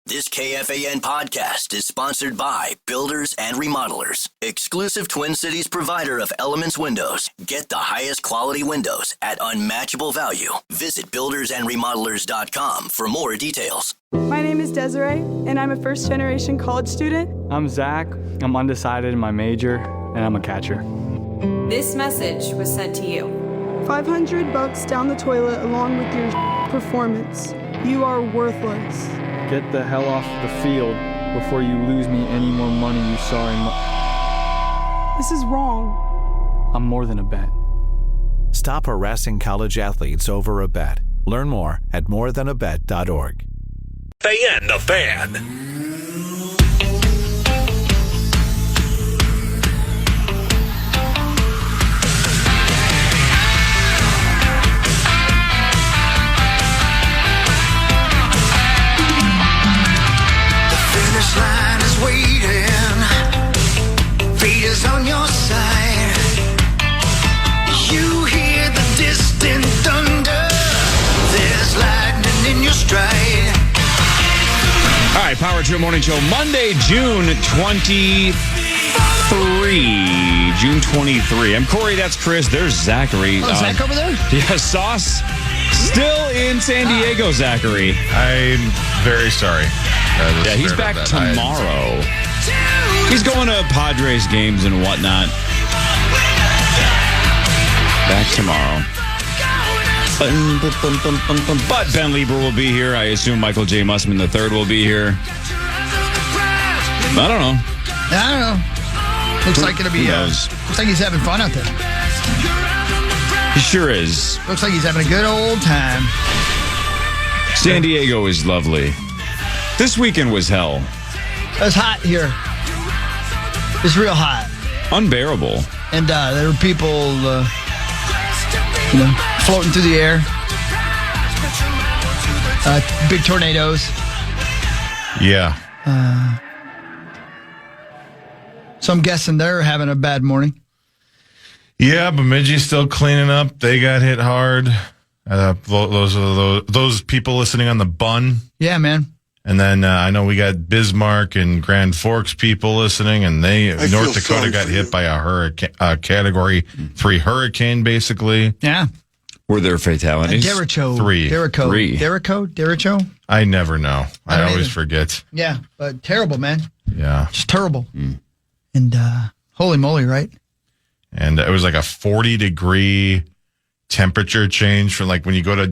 This KFAN podcast is sponsored by Builders and Remodelers, exclusive Twin Cities provider of Elements Windows. Get the highest quality windows at unmatchable value. Visit buildersandremodelers.com for more details. My name is Desiree, and I'm a first-generation college student. I'm Zach. I'm undecided in my major, and I'm a catcher. This message was sent to you. $500 down the toilet along with your performance. You are worthless. Get the hell off the field before you lose me any more money, you sorry This is wrong. I'm more than a bet. Stop harassing college athletes over a bet. Learn more at morethanabet.org. KFAN, the Fan. Line is waiting, fate is on your side. You hear the distant thunder, there's lightning in your stride. All right, Power Trip Morning Show, Monday, June 23. June 23. I'm Cory, that's Chris, there's Zachary. Oh, Zach over there? Yeah, Sauce still in San Diego, Zachary. I'm very sorry. Yeah, he's back tomorrow. He's going to Padres games and whatnot. Back tomorrow. But Ben Lieber will be here. I assume Michael J. Mussman III will be here. I don't know. Looks like it'll be. Looks like he's having fun out there. He sure is. Looks like he's having a good old time. San Diego is lovely. This weekend was hell. It was hot here. It's real hot. Unbearable. And there were people, floating through the air. Big tornadoes. Yeah. So I'm guessing they're having a bad morning. Yeah, Bemidji's still cleaning up. They got hit hard. Those people listening on the Bun. Yeah, man. And then I know we got Bismarck and Grand Forks people listening, and North Dakota got hit by a hurricane, Category 3 hurricane, basically. Yeah. Were there fatalities? Derecho. 3. Derecho? I never know. I always forget. Yeah, but terrible, man. Yeah. Just terrible. And holy moly, right? And it was like a 40-degree temperature change from like when you go to,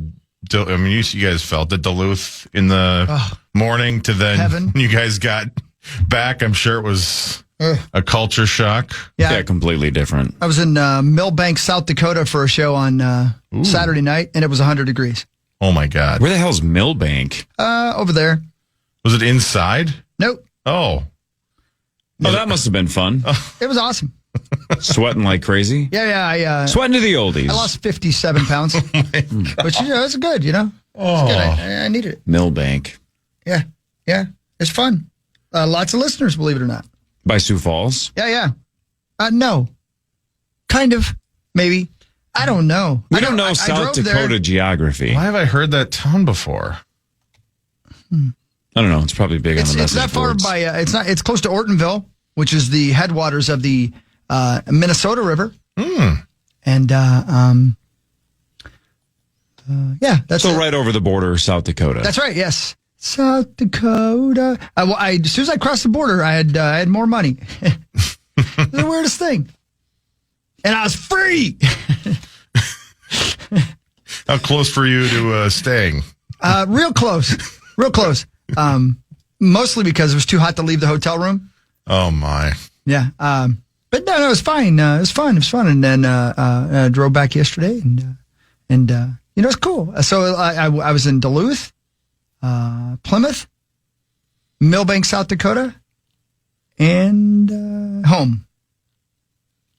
you guys felt it, Duluth in the morning to then heaven. You guys got back. I'm sure it was a culture shock. Yeah, completely different. I was in Millbank, South Dakota for a show on Saturday night, and it was 100 degrees. Oh, my God. Where the hell's Millbank? Over there. Was it inside? Nope. Oh. Oh, that must have been fun. It was awesome. Sweating like crazy? Yeah. Sweating to the oldies. I lost 57 pounds. Which, it's good, It's good. I needed it. Millbank. Yeah. It's fun. Lots of listeners, believe it or not. By Sioux Falls? Yeah. No. Kind of. Maybe. I don't know. We don't know South Dakota geography. Why have I heard that town before? I don't know. It's probably big on the message boards. It's not far by. It's close to Ortonville, which is the headwaters of the Minnesota River. And that's so right over the border, South Dakota. That's right. Yes, South Dakota. As soon as I crossed the border, I had more money. It's the weirdest thing, and I was free. How close were you to staying? Real close. Mostly because it was too hot to leave the hotel room. Oh my. Yeah. But no, it was fine. It was fun. And then I drove back yesterday, and it's cool. So I was in Duluth, Plymouth, Millbank, South Dakota, and home.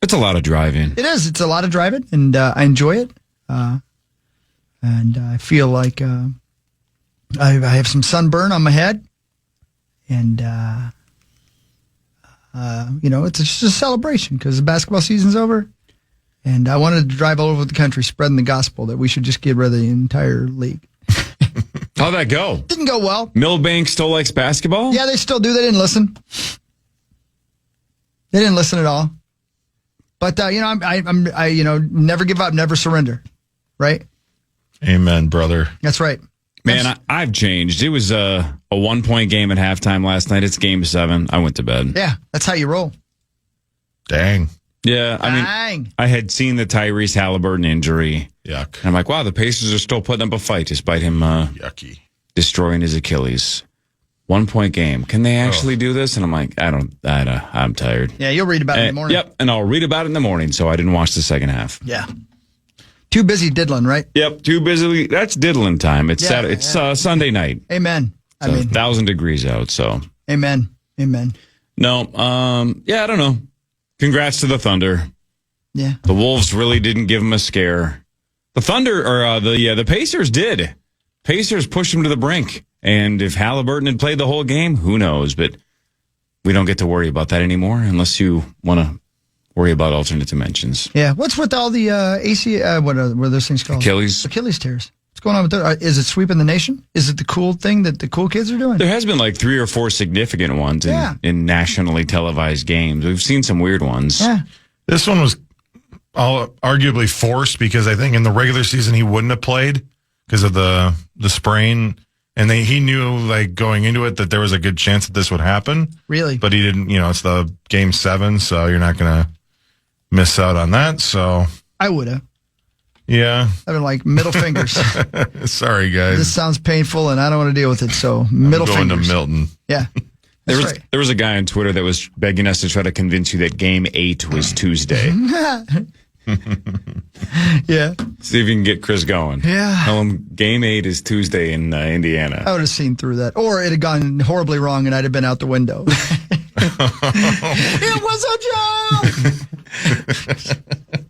It's a lot of driving. It is. It's a lot of driving, and I enjoy it. And I feel like I have some sunburn on my head, and it's just a celebration because the basketball season's over, and I wanted to drive all over the country spreading the gospel that we should just get rid of the entire league. How'd that go? Didn't go well. Milbank still likes basketball? Yeah, they still do. They didn't listen. They didn't listen at all. But I never give up, never surrender. Right? Amen, brother. That's right. Man, I've changed. It was a 1-point game at halftime last night. It's game 7. I went to bed. Yeah, that's how you roll. Dang. Yeah, I mean, I had seen the Tyrese Halliburton injury. Yuck. And I'm like, wow, the Pacers are still putting up a fight despite him yucky destroying his Achilles. 1-point game. Can they actually do this? And I'm like, I'm tired. Yeah, you'll read about it in the morning. Yep, and I'll read about it in the morning, so I didn't watch the second half. Yeah. Too busy diddling, right? Yep, too busy. That's diddling time. It's Saturday. It's Sunday night. Amen. So 1,000 degrees out, so. Amen. No, I don't know. Congrats to the Thunder. Yeah. The Wolves really didn't give them a scare. The Thunder, or the Pacers did. Pacers pushed them to the brink. And if Halliburton had played the whole game, who knows? But we don't get to worry about that anymore unless you want to worry about alternate dimensions. Yeah. What's with all the what are those things called? Achilles tears. What's going on with that? Is it sweeping the nation? Is it the cool thing that the cool kids are doing? There has been like 3 or 4 significant ones in nationally televised games. We've seen some weird ones. Yeah. This one was arguably forced because I think in the regular season he wouldn't have played because of the sprain. And he knew, like, going into it that there was a good chance that this would happen. Really? But he didn't, it's the game 7, so you're not going to miss out on that. So I would have. Yeah. I've been like, middle fingers. Sorry, guys. This sounds painful, and I don't want to deal with it, so middle I'm going fingers. to Milton. Yeah. There was a guy on Twitter that was begging us to try to convince you that game 8 was Tuesday. Yeah. See if you can get Chris going. Yeah. Tell him game 8 is Tuesday in Indiana. I would have seen through that. Or it had gone horribly wrong and I'd have been out the window. It was a joke!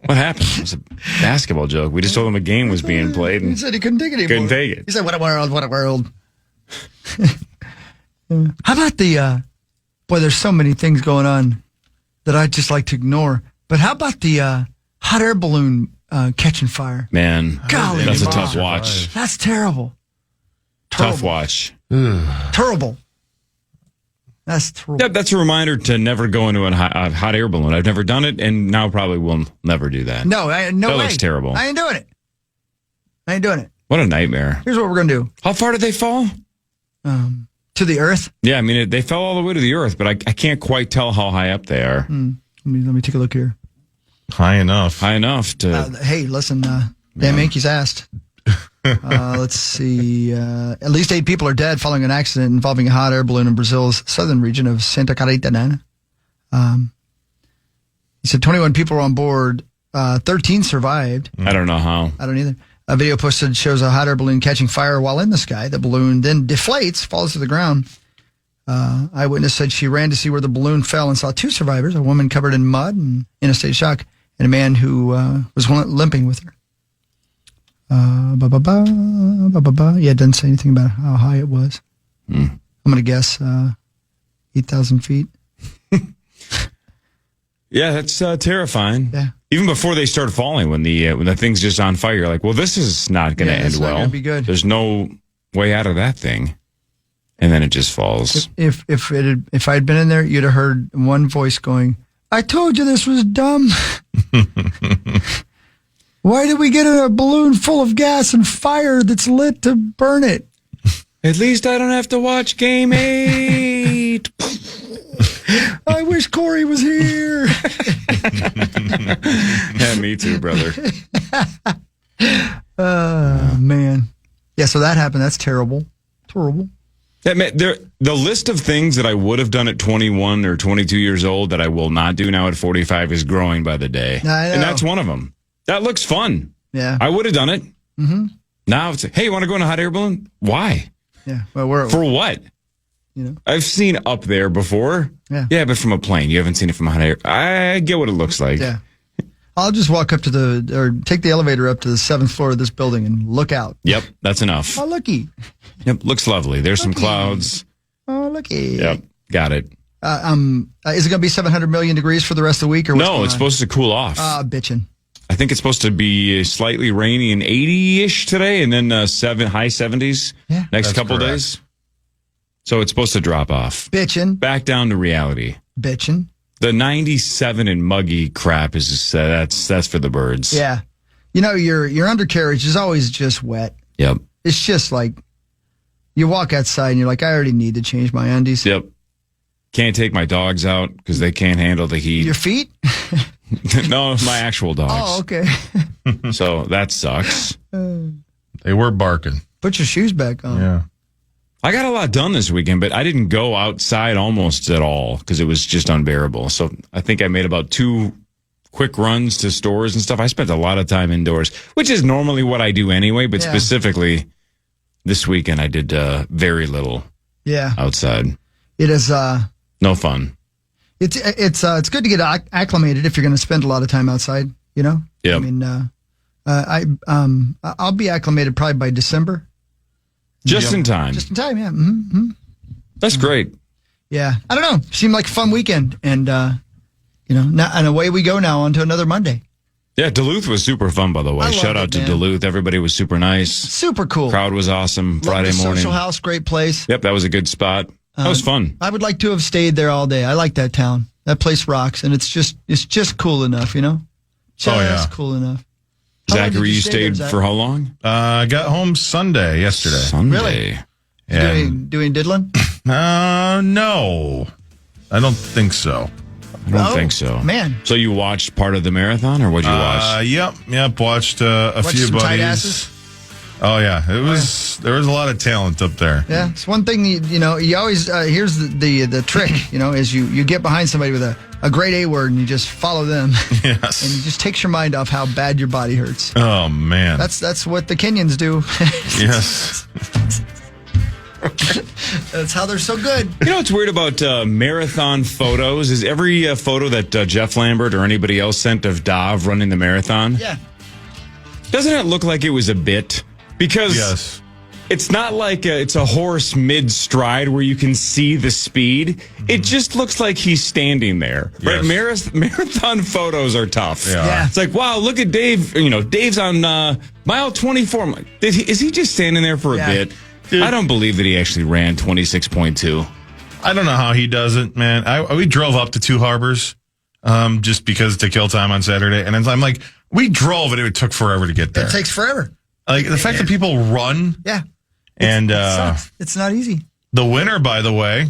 What happened? It was a basketball joke. We just told him a game was being played. And he said he couldn't take it anymore. Couldn't take it. He said, what a world. How about boy, there's so many things going on that I'd just like to ignore. But how about the hot air balloon catching fire? Man, golly, that's a tough watch. That's terrible. Tough watch. Terrible. That's terrible. Yeah, that's a reminder to never go into a hot air balloon. I've never done it, and now probably will never do that. No, no that way. looks terrible. I ain't doing it. What a nightmare. Here's what we're going to do. How far did they fall? To the earth? Yeah, I mean, they fell all the way to the earth, but I can't quite tell how high up they are. Let me take a look here. High enough. High enough to... hey, listen, damn Yankees asked. Let's see. At least 8 people are dead following an accident involving a hot air balloon in Brazil's southern region of Santa Catarina. He said 21 people were on board. 13 survived. I don't know how. I don't either. A video posted shows a hot air balloon catching fire while in the sky. The balloon then deflates, falls to the ground. Eyewitness said she ran to see where the balloon fell and saw 2 survivors, a woman covered in mud and in a state of shock, and a man who was limping with her. Yeah, it doesn't say anything about how high it was. I'm going to guess 8,000 feet. Yeah, that's terrifying. Yeah. Even before they start falling, when the thing's just on fire, you're like, well, this is not going to end well. It's not going to be good. There's no way out of that thing. And then it just falls. If I had been in there, you'd have heard one voice going, I told you this was dumb. Why did we get a balloon full of gas and fire that's lit to burn it? At least I don't have to watch Game 8. I wish Cory was here. Yeah, me too, brother. Man. Yeah, so that happened. That's terrible. Terrible. The list of things that I would have done at 21 or 22 years old that I will not do now at 45 is growing by the day. I know. And that's one of them. That looks fun. Yeah. I would have done it. Mm-hmm. Now it's, hey, you want to go in a hot air balloon? Why? Yeah. Well, for what? You know, I've seen up there before. Yeah. But from a plane. You haven't seen it from a hot air. I get what it looks like. Yeah. I'll just walk up or take the elevator up to the 7th floor of this building and look out. Yep, that's enough. Oh, looky. Yep, looks lovely. There's some clouds. Oh, looky. Yep, got it. Is it going to be 700 million degrees for the rest of the week? Or no, it's supposed to cool off. Bitching. I think it's supposed to be slightly rainy and 80-ish today, and then high 70s next couple days. So it's supposed to drop off. Bitchin'. Back down to reality. Bitchin'. The 97 and muggy crap is just, that's for the birds. Yeah. You know, your undercarriage is always just wet. Yep. It's just like you walk outside and you're like, I already need to change my undies. Yep. Can't take my dogs out because they can't handle the heat. Your feet? No, my actual dogs. Oh, okay. So that sucks. They were barking. Put your shoes back on. Yeah. I got a lot done this weekend, but I didn't go outside almost at all because it was just unbearable. So I think I made about 2 quick runs to stores and stuff. I spent a lot of time indoors, which is normally what I do anyway, but specifically this weekend I did very little outside. It is no fun. It's good to get acclimated if you're going to spend a lot of time outside, you know? Yeah. I mean, I'll be acclimated probably by December. Just in time. Just in time, yeah. Mm-hmm. That's great. Yeah. I don't know. Seemed like a fun weekend. And, now, and away we go now on to another Monday. Yeah, Duluth was super fun, by the way. Shout out to Duluth. Everybody was super nice. Super cool. Crowd was awesome. Friday morning. Social house, great place. Yep, that was a good spot. That was fun. I would like to have stayed there all day. I like that town. That place rocks, and it's just cool enough, you know? Just cool enough. Zachary, you stayed for how long? I got home yesterday. Sunday. Really? Yeah. Doing diddling? No. I don't think so. I don't think so. Man. So you watched part of the marathon, or what'd you watch? Yep. Watched a few some buddies. tight asses? Oh yeah, there was a lot of talent up there. Yeah, it's one thing you always here's the trick, is you get behind somebody with a great A word and you just follow them. Yes. And it just takes your mind off how bad your body hurts. Oh man. That's what the Kenyans do. Yes. That's how they're so good. You know what's weird about marathon photos is every photo that Jeff Lambert or anybody else sent of Dov running the marathon. Yeah. Doesn't it look like it was a bit? Because it's not like it's a horse mid-stride where you can see the speed. It just looks like he's standing there. Right? Marathon photos are tough. Yeah. It's like, wow, look at Dave. Dave's on mile 24. I'm like, is he just standing there for a bit? Dude, I don't believe that he actually ran 26.2. I don't know how he does it, man. We drove up to Two Harbors just because to kill time on Saturday. And I'm like, we drove and it took forever to get there. It takes forever. Like the fact that people run. Yeah. And it sucks. It's not easy. The winner, by the way.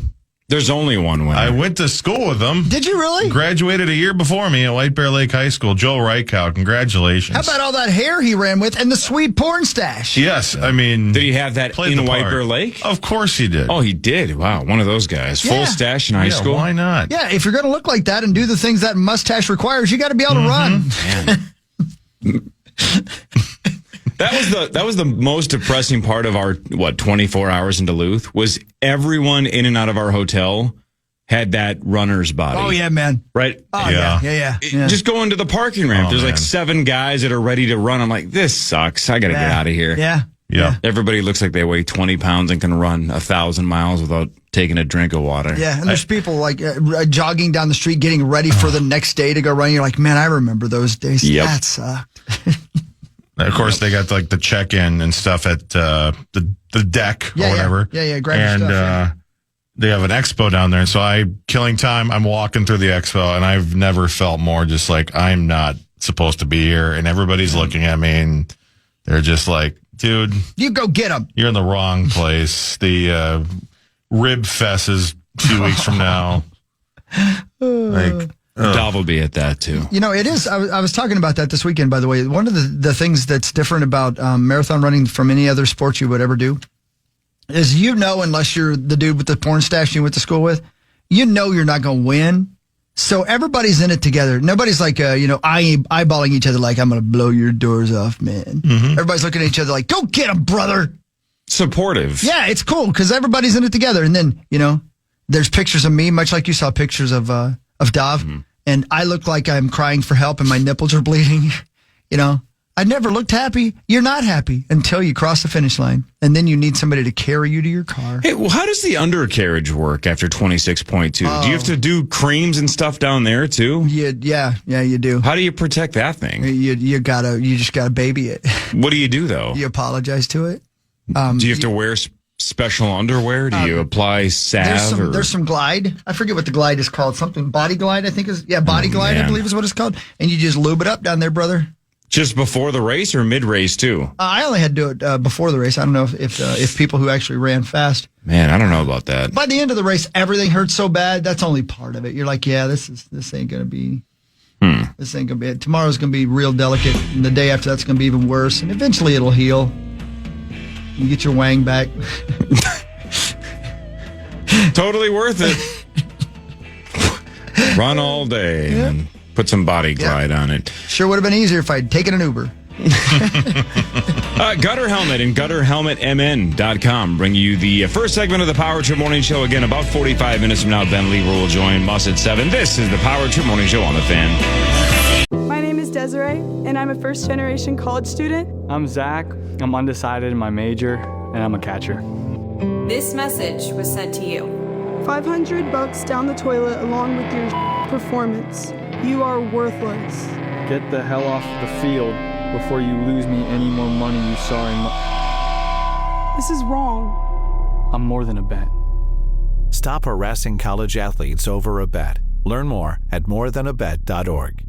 There's only one winner. I went to school with him. Did you really? Graduated a year before me at White Bear Lake High School. Joe Reichow. Congratulations. How about all that hair he ran with and the sweet porn stash? Yes. I mean. Did he have that in White Bear Lake? Of course he did. Oh, he did. Wow. One of those guys. Full stash in high school. Why not? Yeah. If you're going to look like that and do the things that mustache requires, you got to be able to run. Man. That was the most depressing part of our 24 hours in Duluth was everyone in and out of our hotel had that runner's body. Oh yeah, man. Right? Oh yeah. Just go into the parking ramp. There's like 7 guys that are ready to run. I'm like, this sucks. I got to get out of here. Yeah. Everybody looks like they weigh 20 pounds and can run 1,000 miles without taking a drink of water. Yeah, and there's people like jogging down the street getting ready for the next day to go run. You're like, man, I remember those days. Yep. That sucked. Of course, they got like the check-in and stuff at the deck or whatever. Yeah. Grab your stuff. They have an expo down there. So killing time. I'm walking through the expo, and I've never felt more just like I'm not supposed to be here, and everybody's looking at me, and they're just like, dude, you go get them. You're in the wrong place. The Rib Fest is 2 weeks from now. Dov will be at that too. It is. I was talking about that this weekend, by the way. One of the things that's different about marathon running from any other sport you would ever do is, unless you're the dude with the porn stash you went to school with, you're not going to win. So everybody's in it together. Nobody's like, eyeballing each other like, I'm going to blow your doors off, man. Mm-hmm. Everybody's looking at each other like, go get him, brother. Supportive. Yeah, it's cool because everybody's in it together. And then, there's pictures of me, much like you saw pictures of Dov. Mm-hmm. And I look like I'm crying for help and my nipples are bleeding. I never looked happy. You're not happy until you cross the finish line. And then you need somebody to carry you to your car. Hey, well, how does the undercarriage work after 26.2? Do you have to do creams and stuff down there too? Yeah, you do. How do you protect that thing? You just gotta baby it. What do you do though? You apologize to it. Do you have to wear special underwear? Do you apply salve? There's some Glide. I forget what the Glide is called. Something Body Glide, I think is. Yeah, Body Glide, I believe is what it's called. And you just lube it up down there, brother. Just before the race or mid-race too? I only had to do it before the race. I don't know if people who actually ran fast. Man, I don't know about that. By the end of the race, everything hurts so bad. That's only part of it. You're like, yeah, this ain't gonna be. This ain't gonna be it. Tomorrow's gonna be real delicate, and the day after that's gonna be even worse. And eventually, it'll heal. You get your wang back. Totally worth it. Run all day and put some Body Glide on it. Sure would have been easier if I'd taken an Uber. Gutter Helmet and GutterHelmetMN.com bring you the first segment of the Power Trip Morning Show. Again, about 45 minutes from now, Ben Lever will join Muss at 7. This is the Power Trip Morning Show on the Fan. My name is Desiree, and I'm a first-generation college student. I'm Zach. I'm undecided in my major, and I'm a catcher. This message was sent to you. $500 down the toilet along with your performance. You are worthless. Get the hell off the field before you lose me any more money you sorry. This is wrong. I'm more than a bet. Stop harassing college athletes over a bet. Learn more at morethanabet.org.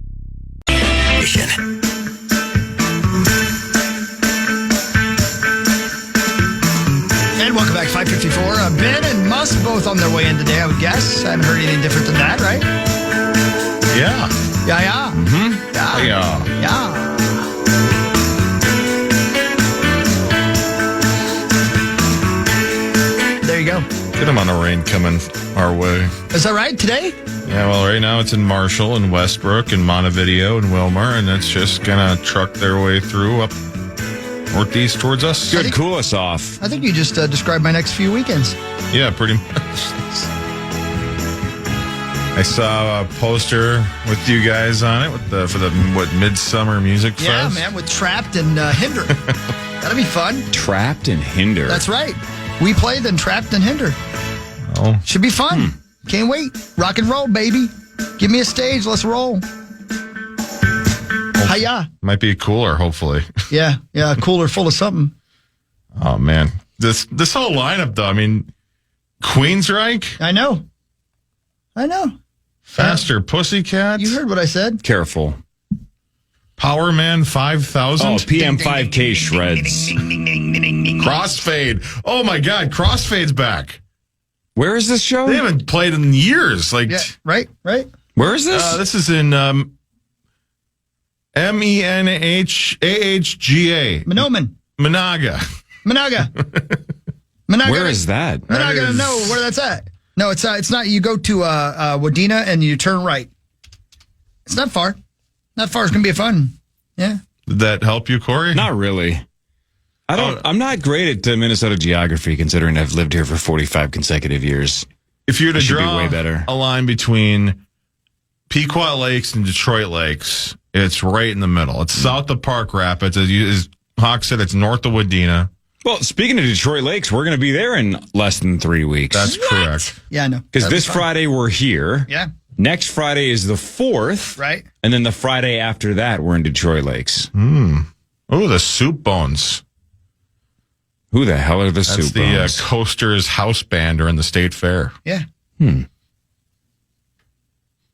And welcome back, 554. Ben and Muss both on their way in today, I would guess. I haven't heard anything different than that, right? Yeah. Yeah. Mm-hmm. Yeah. There you go. Good amount of rain coming our way. Is that right? Today? Yeah, well, right now it's in Marshall and Westbrook and Montevideo and Wilmer, and it's just going to truck their way through up northeast towards us. Good, cool us off. I think you just described my next few weekends. Yeah, pretty much. I saw a poster with you guys on it for the Midsummer Music Fest. Yeah, man, with Trapped and Hinder. That'll be fun. Trapped and Hinder. That's right. We play then Trapped and Hinder. Oh. Should be fun. Can't wait. Rock and roll, baby. Give me a stage. Let's roll. Hiya. Might be cooler, hopefully. Yeah, cooler, full of something. Oh, man. This whole lineup, though, I mean, Queensryche. I know. Faster Pussycat. You heard what I said. Careful. Power Man 5000. Oh, PM5K shreds. Crossfade. Oh, my God. Crossfade's back. Where is this show? They haven't played in years. Yeah, right. Where is this? This is in MENHAHGA. Monaga. Where is that? Monaga, no, where that's at. No, it's not. You go to Wadena and you turn right. It's not far. Not far. It's going to be fun. Yeah. Did that help you, Cory? Not really. I'm not great at Minnesota geography, considering I've lived here for 45 consecutive years. If you're to draw way better. a line between Pequot Lakes and Detroit Lakes, it's right in the middle. It's south of Park Rapids. As Hawk said, it's north of Wadena. Well, speaking of Detroit Lakes, we're going to be there in less than 3 weeks. That's correct. Yeah, I know. Because this Friday we're here. Yeah. Next Friday is the 4th. Right. And then the Friday after that, we're in Detroit Lakes. Oh, the Soup Bones. Who the hell are the Soup Bones? That's the Coasters house band during the state fair. Yeah.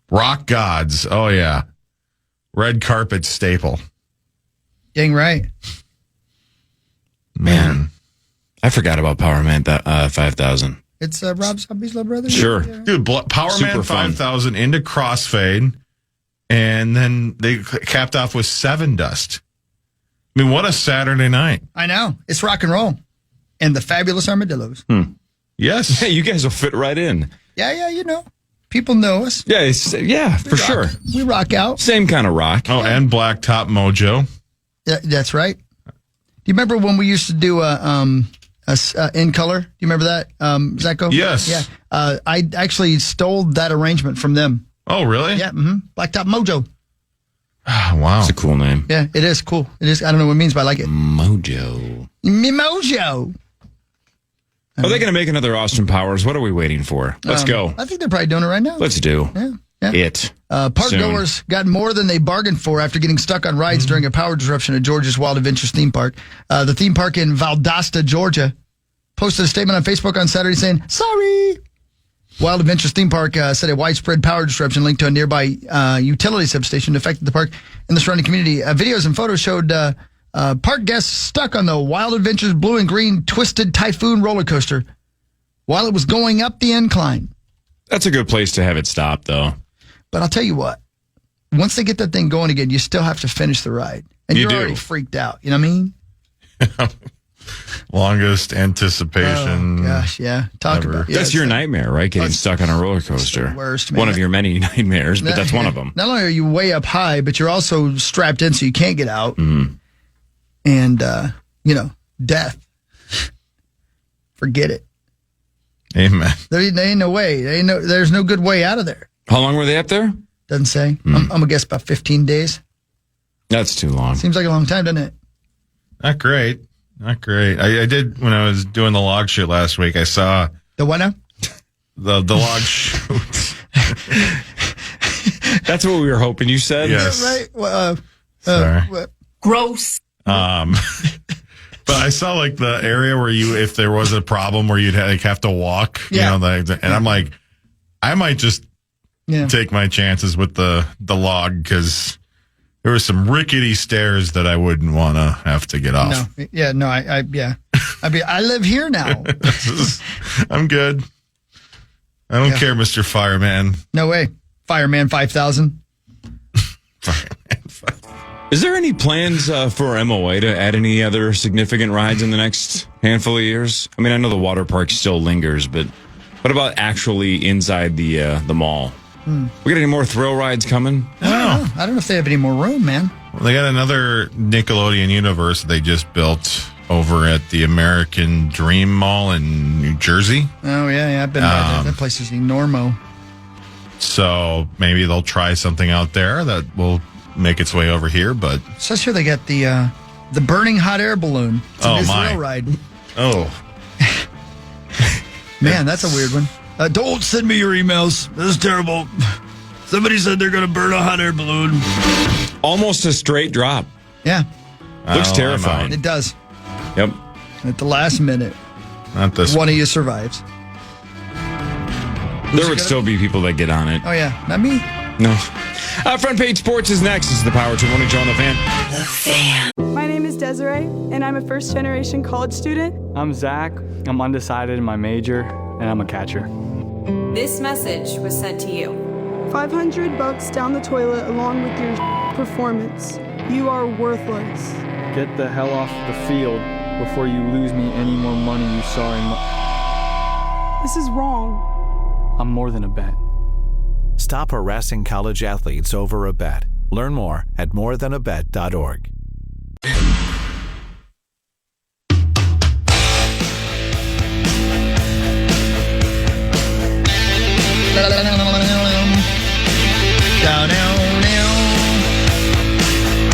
Rock Gods. Oh, yeah. Red carpet staple. Dang right. Man, I forgot about Power Man 5000. It's Rob Zombie's little brother. Sure. Yeah. Dude, Power Super Man fun. 5000 into Crossfade, and then they capped off with Seven Dust. I mean, what a Saturday night. I know. It's rock and roll. And the Fabulous Armadillos. Yes. Hey, you guys will fit right in. Yeah, you know. People know us. Yeah, for sure. We rock out. Same kind of rock. Oh, and Blacktop Mojo. Yeah, that's right. Do you remember when we used to do In Color? Do you remember that, Zacho? Yes. Yeah. I actually stole that arrangement from them. Oh, really? Yeah. Blacktop Mojo. Oh, wow. It's a cool name. Yeah, it is cool. It is. I don't know what it means, but I like it. Mojo. Mojo. Are they going to make another Austin Powers? What are we waiting for? Let's go. I think they're probably doing it right now. Let's do it. Park Soon. goers got more than they bargained for after getting stuck on rides during a power disruption at Georgia's Wild Adventures theme park. The theme park in Valdosta, Georgia, posted a statement on Facebook on Saturday saying, "Sorry." Wild Adventures theme park said a widespread power disruption linked to a nearby utility substation affected the park and the surrounding community. Videos and photos showed park guests stuck on the Wild Adventures blue and green twisted typhoon roller coaster while it was going up the incline. That's a good place to have it stop, though. But I'll tell you what, once they get that thing going again, you still have to finish the ride. And You you're do. already freaked out. You know what I mean? Longest anticipation. Oh, gosh, yeah. Talk ever. about it. That's your nightmare, right? Getting stuck on a roller coaster. the worst, man. One of your many nightmares, but that's one of them. Not only are you way up high, but you're also strapped in so you can't get out. Mm-hmm. And, death. Forget it. Amen. There ain't no way. There's no good way out of there. How long were they up there? Doesn't say. I'm going to guess about 15 days. That's too long. Seems like a long time, doesn't it? Not great. Not great. I did, when I was doing the log shoot last week, I saw The what now? the log shoot. That's what we were hoping you said. Yes. Right? Well, Sorry. Gross. But I saw like the area where if there was a problem where you'd have to walk, Yeah. and I'm like, I might just yeah. take my chances with the log because there were some rickety stairs that I wouldn't want to have to get off. No. Yeah, no, I live here now. I'm good. I don't care, Mr. Fireman. No way. Fireman 5000. Is there any plans for MOA to add any other significant rides in the next handful of years? I mean, I know the water park still lingers, but what about actually inside the mall? We got any more thrill rides coming? I don't know if they have any more room, man. Well, they got another Nickelodeon universe they just built over at the American Dream Mall in New Jersey. Oh, yeah, I've been by that place is enormo. So maybe they'll try something out there that will make its way over here. But It says here they got the burning hot air balloon. It's a new thrill ride. Oh, Man, that's a weird one. Don't send me your emails. This is terrible. Somebody said they're going to burn a hot air balloon. Almost a straight drop. Yeah, Looks I'm terrifying. it does. Yep. At the last minute, not this one of you survives. There would still be people that get on it. Oh, yeah. Not me. No. Front Page Sports is next. This is the Power 2 Morning Show on the Fan. My name is Desiree, and I'm a first-generation college student. I'm Zach. I'm undecided in my major, and I'm a catcher. This message was sent to you. $500 down the toilet along with your performance. You are worthless. Get the hell off the field before you lose me any more money you saw in This is wrong. I'm more than a bet. Stop harassing college athletes over a bet. Learn more at morethanabet.org.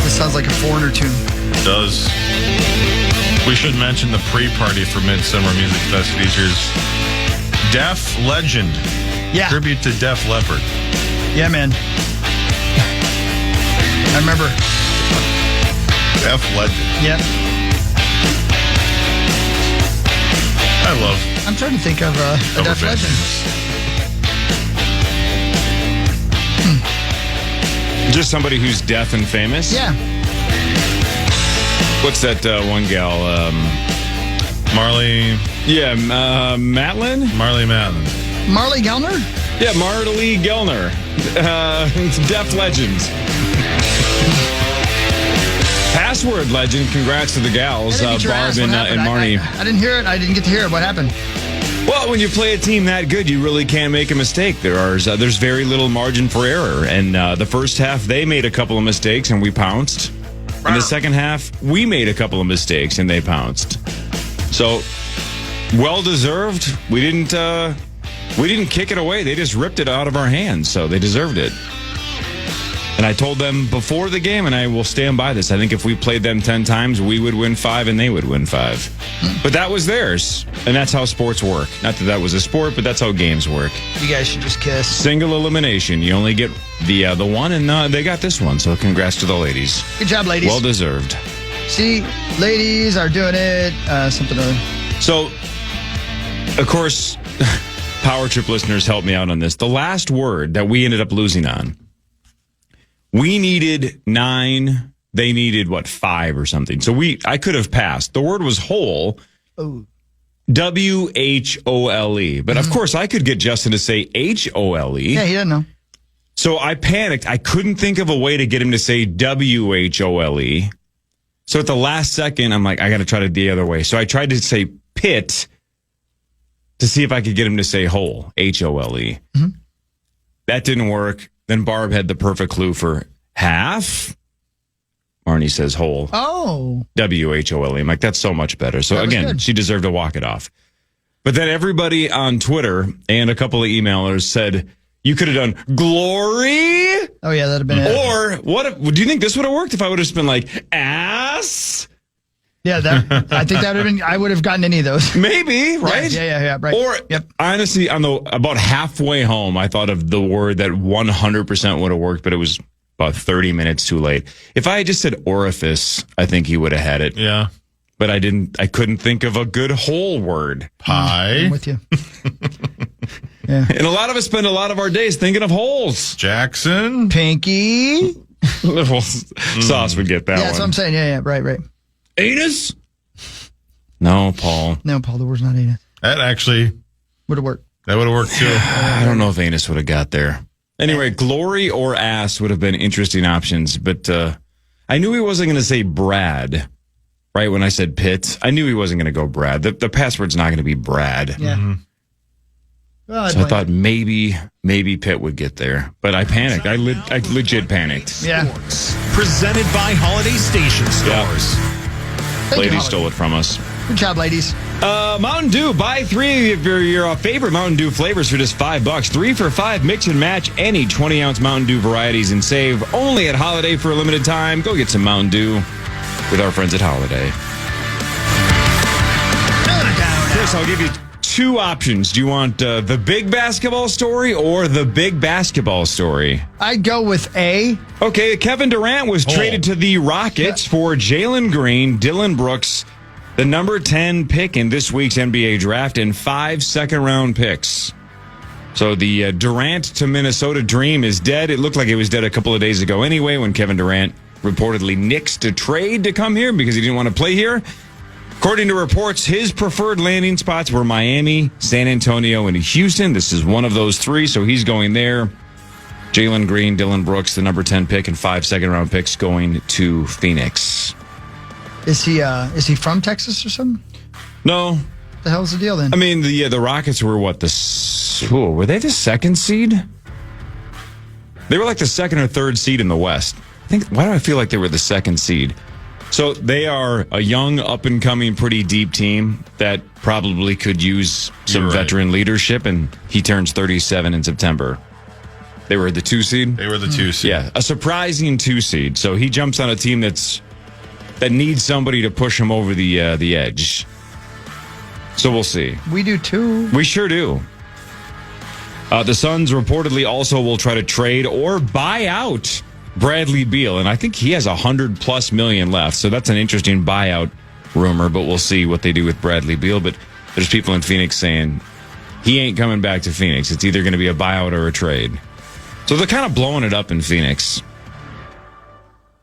This sounds like a Foreigner tune. does. We should mention the pre-party for Midsummer Music Fest features Def Legend. Yeah. Tribute to Def Leppard. Yeah, man. I remember. Def Legend. Yeah. I love I'm trying to think of a cover Def band Legend. names. Just somebody who's deaf and famous? Yeah. What's that one gal? Marley Matlin? Marley Matlin. Marley Gellner? Yeah, Marley Gellner. Def Legend. Password Legend. Congrats to the gals, I didn't get your Barb ass. What and happened? Marnie. I didn't hear it. I didn't get to hear it. What happened? Well, when you play a team that good, you really can't make a mistake. There's very little margin for error. And the first half, they made a couple of mistakes and we pounced. In the second half, we made a couple of mistakes and they pounced. So, well deserved. We didn't kick it away. They just ripped it out of our hands. So they deserved it. And I told them before the game, and I will stand by this, I think if we played them 10 times, we would win 5 and they would win 5. But that was theirs, and that's how sports work. Not that that was a sport, but that's how games work. You guys should just kiss. Single elimination. You only get the one, and they got this one. So congrats to the ladies. Good job, ladies. Well deserved. See, ladies are doing it. Something other. So, of course, Power Trip listeners help me out on this. The last word that we ended up losing on, we needed 9. They needed, 5 or something. So I could have passed. The word was whole. Oh. WHOLE. But of course, I could get Justin to say HOLE. Yeah, he doesn't know. So I panicked. I couldn't think of a way to get him to say WHOLE. So at the last second, I'm like, I got to try it the other way. So I tried to say pit to see if I could get him to say whole, HOLE. That didn't work. Then Barb had the perfect clue for half. Marnie says whole. Oh. WHOLE. I'm like, that's so much better. So again, good. she deserved to walk it off. But then everybody on Twitter and a couple of emailers said, you could have done glory. Oh, yeah, that'd have been it. Or do you think this would have worked if I would have just been like ass? Yeah, I think that would have been, I would have gotten any of those. Maybe, right? Yeah, right. Or honestly, about halfway home, I thought of the word that 100% would have worked, but it was about 30 minutes too late. If I had just said orifice, I think he would have had it. Yeah. But I couldn't think of a good whole word. Pie. I'm with you. Yeah. And a lot of us spend a lot of our days thinking of holes. Jackson. Pinky. Sauce would get that one. Yeah, that's what I'm saying. Yeah, right. Anus? No, Paul. No, Paul, the word's not anus. That actually would have worked. That would have worked too. I don't know if anus would have got there. Anyway, glory or ass would have been interesting options, but I knew he wasn't going to say Brad, right? When I said Pitt, I knew he wasn't going to go Brad. The password's not going to be Brad. Yeah. Mm-hmm. Well, so I thought maybe Pitt would get there, but I panicked. I legit panicked. Yeah. Presented by Holiday Station Stores. Ladies stole it from us. Good job, ladies. Mountain Dew. Buy 3 of your favorite Mountain Dew flavors for just $5. 3 for $5. Mix and match any 20-ounce Mountain Dew varieties and save only at Holiday for a limited time. Go get some Mountain Dew with our friends at Holiday. Chris, I'll give you 2 options. Do you want the big basketball story or the big basketball story? I'd go with A. Okay, Kevin Durant was traded to the Rockets for Jalen Green, Dylan Brooks, the number 10 pick in this week's NBA draft, and 5 second-round picks. So the Durant to Minnesota dream is dead. It looked like it was dead a couple of days ago anyway when Kevin Durant reportedly nixed a trade to come here because he didn't want to play here. According to reports, his preferred landing spots were Miami, San Antonio, and Houston. This is one of those 3, so he's going there. Jalen Green, Dylan Brooks, the number 10 pick, and 5 second-round picks going to Phoenix. Is he from Texas or something? No. What the hell's the deal then? I mean, the Rockets were were they the 2nd seed? They were like the 2nd or 3rd seed in the West. Why do I feel like they were the 2nd seed? So they are a young, up-and-coming, pretty deep team that probably could use some veteran leadership, and he turns 37 in September. They were the 2 seed? They were the 2 seed. Yeah, a surprising 2 seed. So he jumps on a team that needs somebody to push him over the edge. So we'll see. We do too. We sure do. The Suns reportedly also will try to trade or buy out Bradley Beal, and I think he has $100+ million left, so that's an interesting buyout rumor, but we'll see what they do with Bradley Beal. But there's people in Phoenix saying he ain't coming back to Phoenix. It's either going to be a buyout or a trade. So they're kind of blowing it up in Phoenix.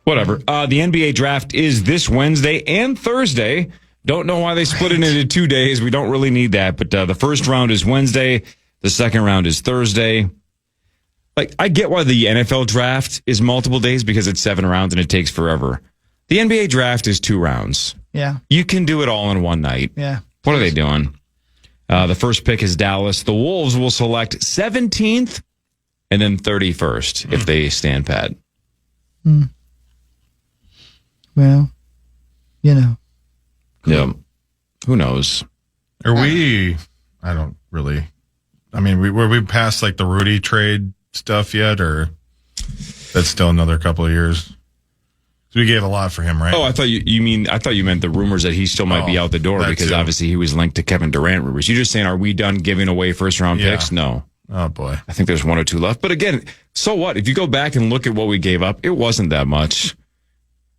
Whatever. The NBA draft is this Wednesday and Thursday. Don't know why they split it into 2 days. We don't really need that, but the first round is Wednesday. The second round is Thursday. I get why the NFL draft is multiple days because it's 7 rounds and it takes forever. The NBA draft is 2 rounds. Yeah. You can do it all in one night. Yeah. What are they doing? The first pick is Dallas. The Wolves will select 17th and then 31st if they stand pat. Well, Yeah. Who knows? Are we? I don't really. I mean, were we past the Rudy trade stuff yet, or? That's still another couple of years. So we gave a lot for him, right? Oh, I thought I thought you meant the rumors that he still might be out the door because obviously he was linked to Kevin Durant rumors. You're just saying, are we done giving away first-round picks? No. Oh, boy. I think there's 1 or 2 left. But again, so what? If you go back and look at what we gave up, it wasn't that much.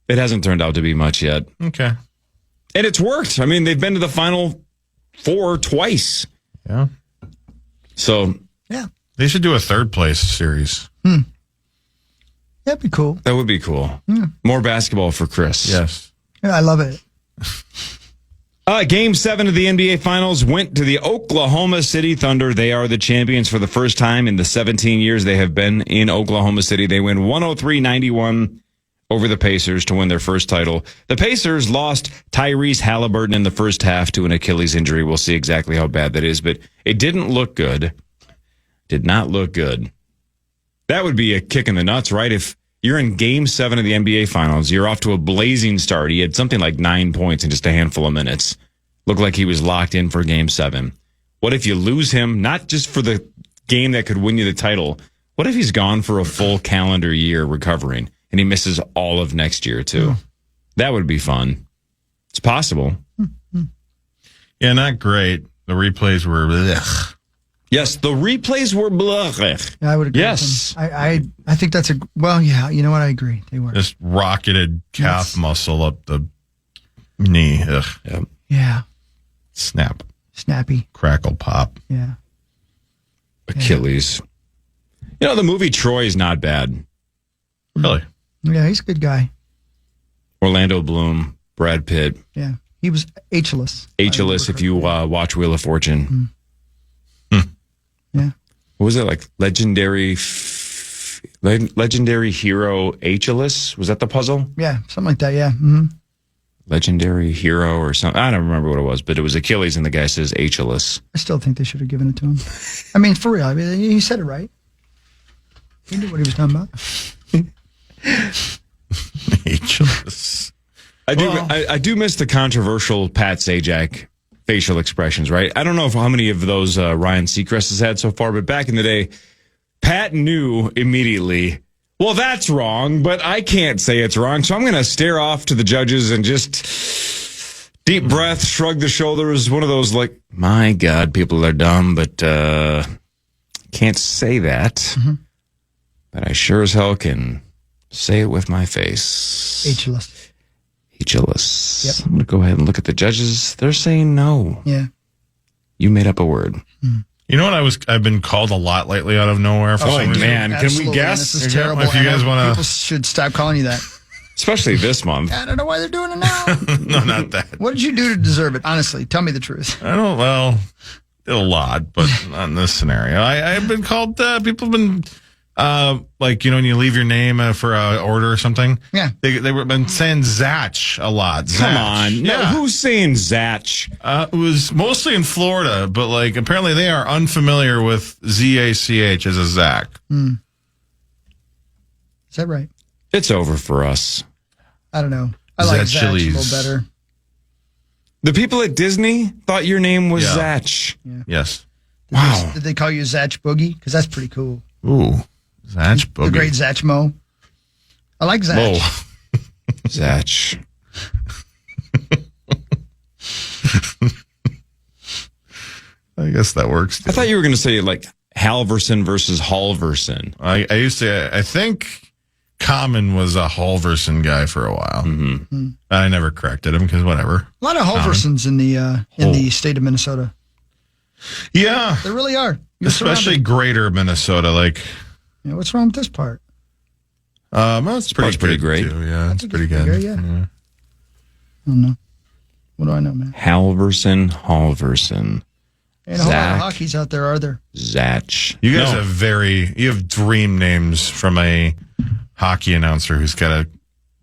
It hasn't turned out to be much yet. Okay. And it's worked. I mean, they've been to the Final Four twice. Yeah. So. Yeah. They should do a third-place series. That'd be cool. That would be cool. Yeah. More basketball for Chris. Yes. Yeah, I love it. Game 7 of the NBA Finals went to the Oklahoma City Thunder. They are the champions for the first time in the 17 years they have been in Oklahoma City. They win 103-91 over the Pacers to win their first title. The Pacers lost Tyrese Halliburton in the first half to an Achilles injury. We'll see exactly how bad that is, but it didn't look good. Did not look good. That would be a kick in the nuts, right? If you're in Game 7 of the NBA Finals, you're off to a blazing start. He had something like 9 points in just a handful of minutes. Looked like he was locked in for Game 7. What if you lose him, not just for the game that could win you the title? What if he's gone for a full calendar year recovering and he misses all of next year, too? That would be fun. It's possible. Yeah, not great. The replays were... Ugh. Yes, the replays were blah. Yeah, I would agree. Yes. With him. I think that's yeah, you know what? I agree. They were. Just rocketed calf muscle up the knee. Ugh. Yep. Yeah. Snap. Snappy. Crackle pop. Yeah. Achilles. You know, the movie Troy is not bad. Really? Yeah, he's a good guy. Orlando Bloom, Brad Pitt. Yeah. He was H-less. H-less if you watch Wheel of Fortune. Yeah. What was it, like legendary hero H-less? Was that the puzzle? Yeah, something like that, yeah. Mm-hmm. Legendary hero or something. I don't remember what it was, but it was Achilles and the guy says H-less. I still think they should have given it to him. I mean, for real. I mean, he said it right. He knew what he was talking about. H-less. I do miss the controversial Pat Sajak facial expressions, right? I don't know how many of those Ryan Seacrest has had so far, but back in the day, Pat knew immediately, well, that's wrong, but I can't say it's wrong, so I'm going to stare off to the judges and just deep breath, shrug the shoulders, one of those like, my God, people are dumb, but can't say that. Mm-hmm. But I sure as hell can say it with my face. H-less. H-less. Yep. I'm going to go ahead and look at the judges. They're saying no. Yeah. You made up a word. You know what I've been called a lot lately out of nowhere for some reason? Man, Absolutely. can we guess? This is terrible. If you guys want People should stop calling you that. Especially this month. I don't know why they're doing it now. No, not that. What did you do to deserve it? Honestly, tell me the truth. I don't, well, did a lot, but not in this scenario. I've been called, people have been, like, you know, when you leave your name for an order or something. Yeah. They were been saying Zatch a lot. Zatch. Come on. No, Yeah. who's saying Zatch? It was mostly in Florida, but like apparently they are unfamiliar with Z-A-C-H as a Zach. Is that right? It's over for us. I don't know. I like Zatch a Chili's. little better. The people at Disney thought your name was Yeah. Zatch. Yeah. Yes. Wow. Did they call you Zatch Boogie? Because that's pretty cool. Ooh. Zatch Boogie. The great Zatch Mo. I like Zatch. Whoa. Zatch. I guess that works. I thought you were going to say like Halverson versus Halverson. I used to, I think Common was a Halverson guy for a while. Mm-hmm. I never corrected him because whatever. A lot of Halversons in the state of Minnesota. Yeah. There really are. You're Especially surrounded. greater Minnesota. Like, Yeah, what's wrong with this part? well, it's part's pretty good, great. Too. Yeah, I it's think pretty it's good. bigger, yeah. I don't know. What do I know, man? Halverson, Halverson. Ain't a whole lot Zach. of hockeys out there, are there? Zatch. You guys No. you have dream names from a hockey announcer who's got to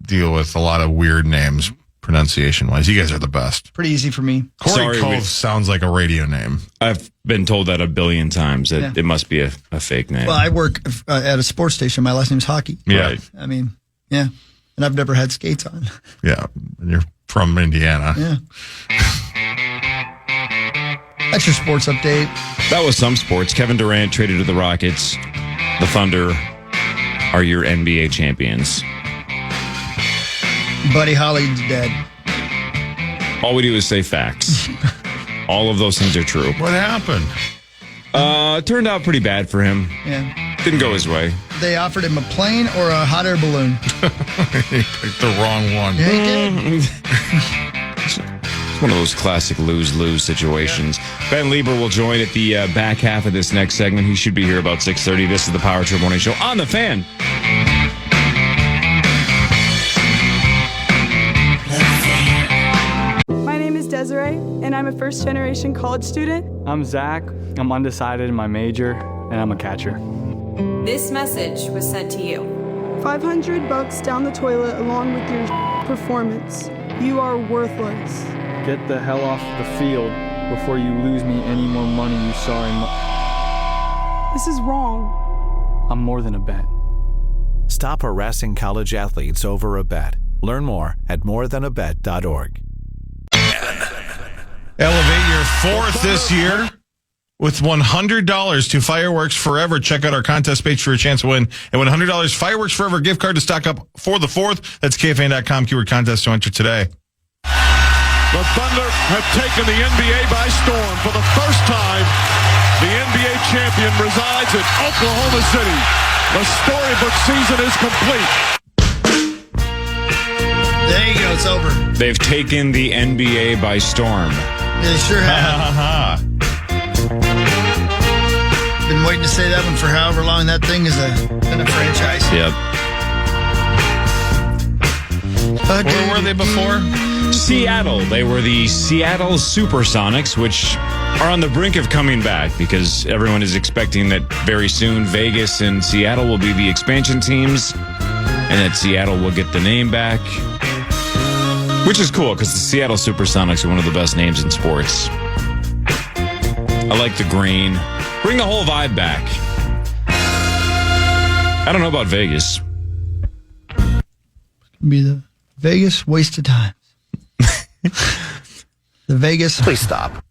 deal with a lot of weird names pronunciation wise. You guys are the best. Pretty easy for me. Corey Sorry, Cove sounds like a radio name. I've been told that a billion times that Yeah. it must be a fake name. Well, I work at a sports station. My last name's Hockey. Yeah. Right. I mean, yeah. And I've never had skates on. Yeah. And you're from Indiana. Yeah. That's your sports update. That was some sports. Kevin Durant traded to the Rockets. The Thunder are your NBA champions. Buddy Holly's dead. All we do is say facts. All of those things are true. What happened? It turned out pretty bad for him. Yeah. Didn't go his way. They offered him a plane or a hot air balloon. He picked the wrong one. Yeah, he did. It's one of those classic lose-lose situations. Ben Lieber will join at the back half of this next segment. He should be here about 6:30. This is the Power Trip Morning Show on The Fan. My name is Desiree, and I'm a first-generation college student. I'm Zach. I'm undecided in my major, and I'm a catcher. This message was sent to you. $500 down the toilet along with your performance. You are worthless. Get the hell off the field before you lose me any more money you saw in This is wrong. I'm more than a bet. Stop harassing college athletes over a bet. Learn more at morethanabet.org. Elevate your fourth this year with $100 to Fireworks Forever. Check out our contest page for a chance to win. And with $100 Fireworks Forever gift card to stock up for the 4th. That's KFAN.com keyword contest to enter today. The Thunder have taken the NBA by storm. For the first time, the NBA champion resides in Oklahoma City. The storybook season is complete. There you go. It's over. They've taken the NBA by storm. They sure have. Been waiting to say that one for however long that thing has been a franchise. Yep. Where were they before? Seattle. They were the Seattle Supersonics, which are on the brink of coming back because everyone is expecting that very soon Vegas and Seattle will be the expansion teams and that Seattle will get the name back, which is cool because the Seattle Supersonics are one of the best names in sports. I like the green. Bring the whole vibe back. I don't know about Vegas. Be the Vegas waste of time. The Vegas. Please stop.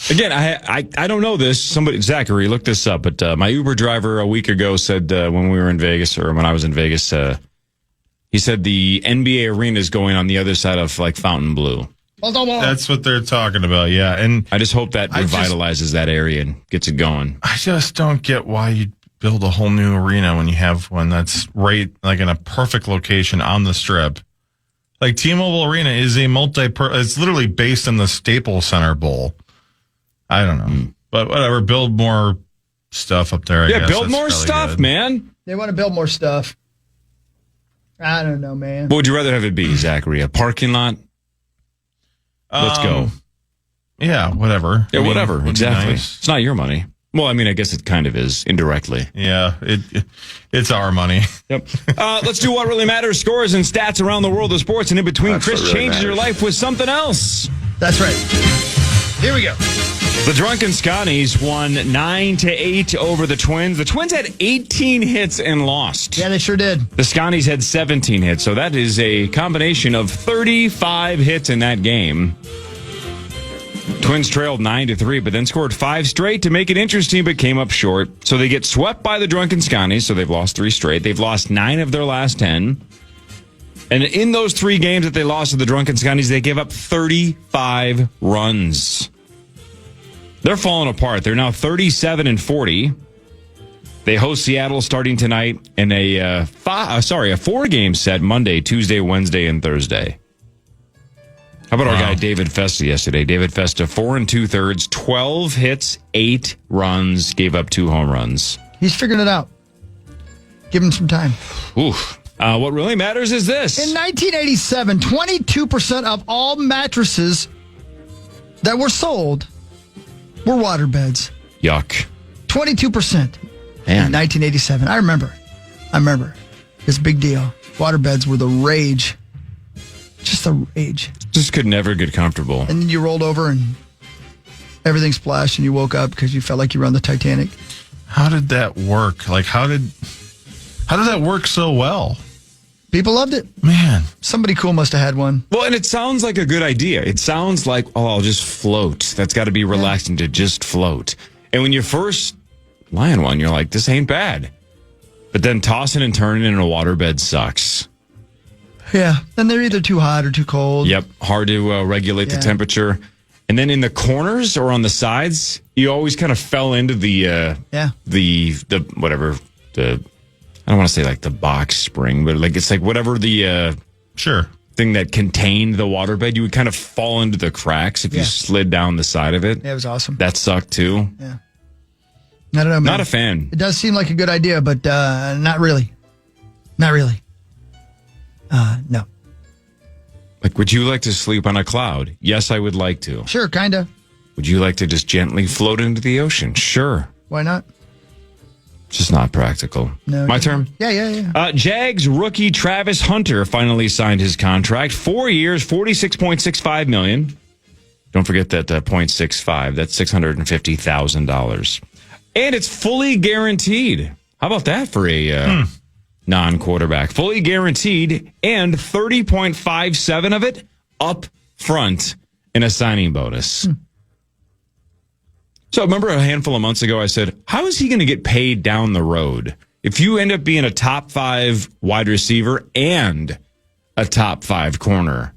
Again, I don't know this. Somebody, Zachary, look this up. But my Uber driver a week ago said when we were in Vegas, or when I was in Vegas, he said the NBA arena is going on the other side of like Fontainebleau. That's what they're talking about, yeah. And I just hope that revitalizes that area and gets it going. I just don't get why you build a whole new arena when you have one that's right like in a perfect location on the strip. Like T-Mobile Arena is a it's literally based in the Staples Center Bowl. I don't know. But whatever, build more stuff up there, I guess. Build more stuff, good. Man. They want to build more stuff. I don't know, man. What would you rather have it be, Zachary? A parking lot? Let's go. Yeah, whatever. Yeah, whatever. Exactly. Nice. It's not your money. Well, I mean, I guess it kind of is indirectly. Yeah, it's our money. Yep. Let's do what really matters. Scores and stats around the world of sports, and in between, Chris really changes your life with something else. That's right. Here we go. The Drunken Scotties won 9-8 over the Twins. The Twins had 18 hits and lost. Yeah, they sure did. The Scotties had 17 hits, so that is a combination of 35 hits in that game. Twins trailed 9-3, but then scored 5 straight to make it interesting, but came up short. So they get swept by the Drunken Scotties, so they've lost 3 straight. They've lost 9 of their last 10. And in those 3 games that they lost to the Drunken Scotties, they gave up 35 runs. They're falling apart. They're now 37-40. They host Seattle starting tonight in a 4-game set Monday, Tuesday, Wednesday, and Thursday. How about our guy David Festa yesterday? David Festa, 4 2/3, 12 hits, 8 runs, gave up 2 home runs. He's figuring it out. Give him some time. Oof. What really matters is this. In 1987, 22% of all mattresses that were sold were waterbeds. Yuck. 22% Man. in 1987. I remember. It's a big deal. Waterbeds were the rage. Just the rage. Just could never get comfortable. And then you rolled over and everything splashed and you woke up because you felt like you were on the Titanic. How did that work? Like, how did that work so well? People loved it. Man. Somebody cool must have had one. Well, and it sounds like a good idea. It sounds like, I'll just float. That's got to be relaxing to just float. And when you first lie on one, you're like, this ain't bad. But then tossing and turning in a waterbed sucks. Yeah. And they're either too hot or too cold. Yep. Hard to regulate the temperature. And then in the corners or on the sides, you always kind of fell into the whatever, I don't want to say like the box spring, but like it's like whatever the thing that contained the waterbed, you would kind of fall into the cracks if you slid down the side of it. Yeah, it was awesome. That sucked too. Yeah. I don't know, man. Not a fan. It does seem like a good idea, but not really. Not really. No. Like, would you like to sleep on a cloud? Yes, I would like to. Sure, kind of. Would you like to just gently float into the ocean? Sure. Why not? It's just not practical. No. My turn? Yeah. Jags rookie Travis Hunter finally signed his contract. 4 years, $46.65 million. Don't forget that 0.65. That's $650,000. And it's fully guaranteed. How about that for a non-quarterback? Fully guaranteed, and 30.57 of it up front in a signing bonus. So remember a handful of months ago, I said, how is he going to get paid down the road? If you end up being a top 5 wide receiver and a top 5 corner,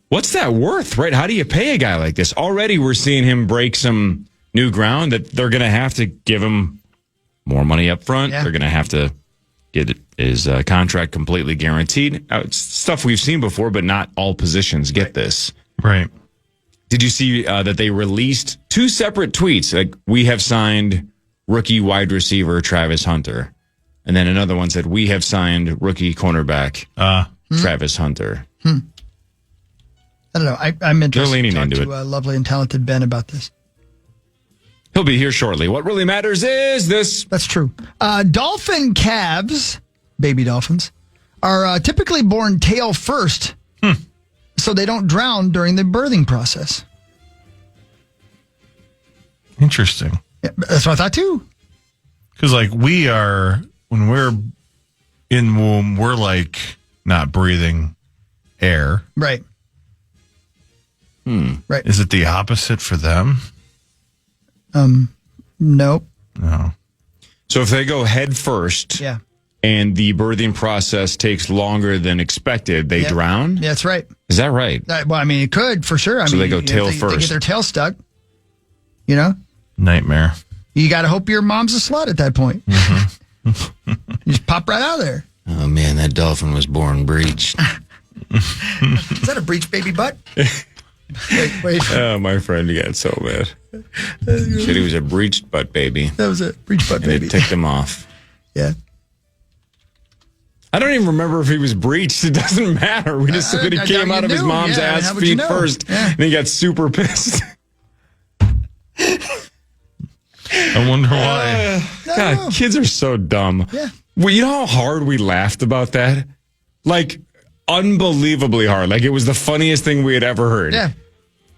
what's that worth, right? How do you pay a guy like this? Already we're seeing him break some new ground that they're going to have to give him more money up front. Yeah. They're going to have to get his contract completely guaranteed. It's stuff we've seen before, but not all positions get this. Right. Did you see that they released 2 separate tweets? Like, we have signed rookie wide receiver Travis Hunter. And then another one said, we have signed rookie cornerback Travis Hunter. I don't know. I'm interested They're leaning to talk into to lovely and talented Ben about this. He'll be here shortly. What really matters is this. That's true. Dolphin calves, baby dolphins, are typically born tail first, so they don't drown during the birthing process. Interesting. Yeah, that's what I thought too. Because like when we're in womb, we're like not breathing air. Right. Right. Is it the opposite for them? Nope. No. So if they go head first, and the birthing process takes longer than expected, they drown? Yeah, that's right. Is that right? Well, I mean, it could for sure. So they go tail first. They get their tail stuck. You know? Nightmare. You got to hope your mom's a slut at that point. You just pop right out of there. Oh, man, that dolphin was born breached. Is that a breech baby butt? Wait. Oh, my friend got so mad. Said he was a breached butt baby. That was a breech butt baby. And it ticked him off. Yeah. I don't even remember if he was breached. It doesn't matter. We just said that he came out of his mom's ass feet first. Yeah. And he got super pissed. I wonder why. God, kids are so dumb. Yeah. Well, you know how hard we laughed about that? Like, unbelievably hard. Like, it was the funniest thing we had ever heard. Yeah.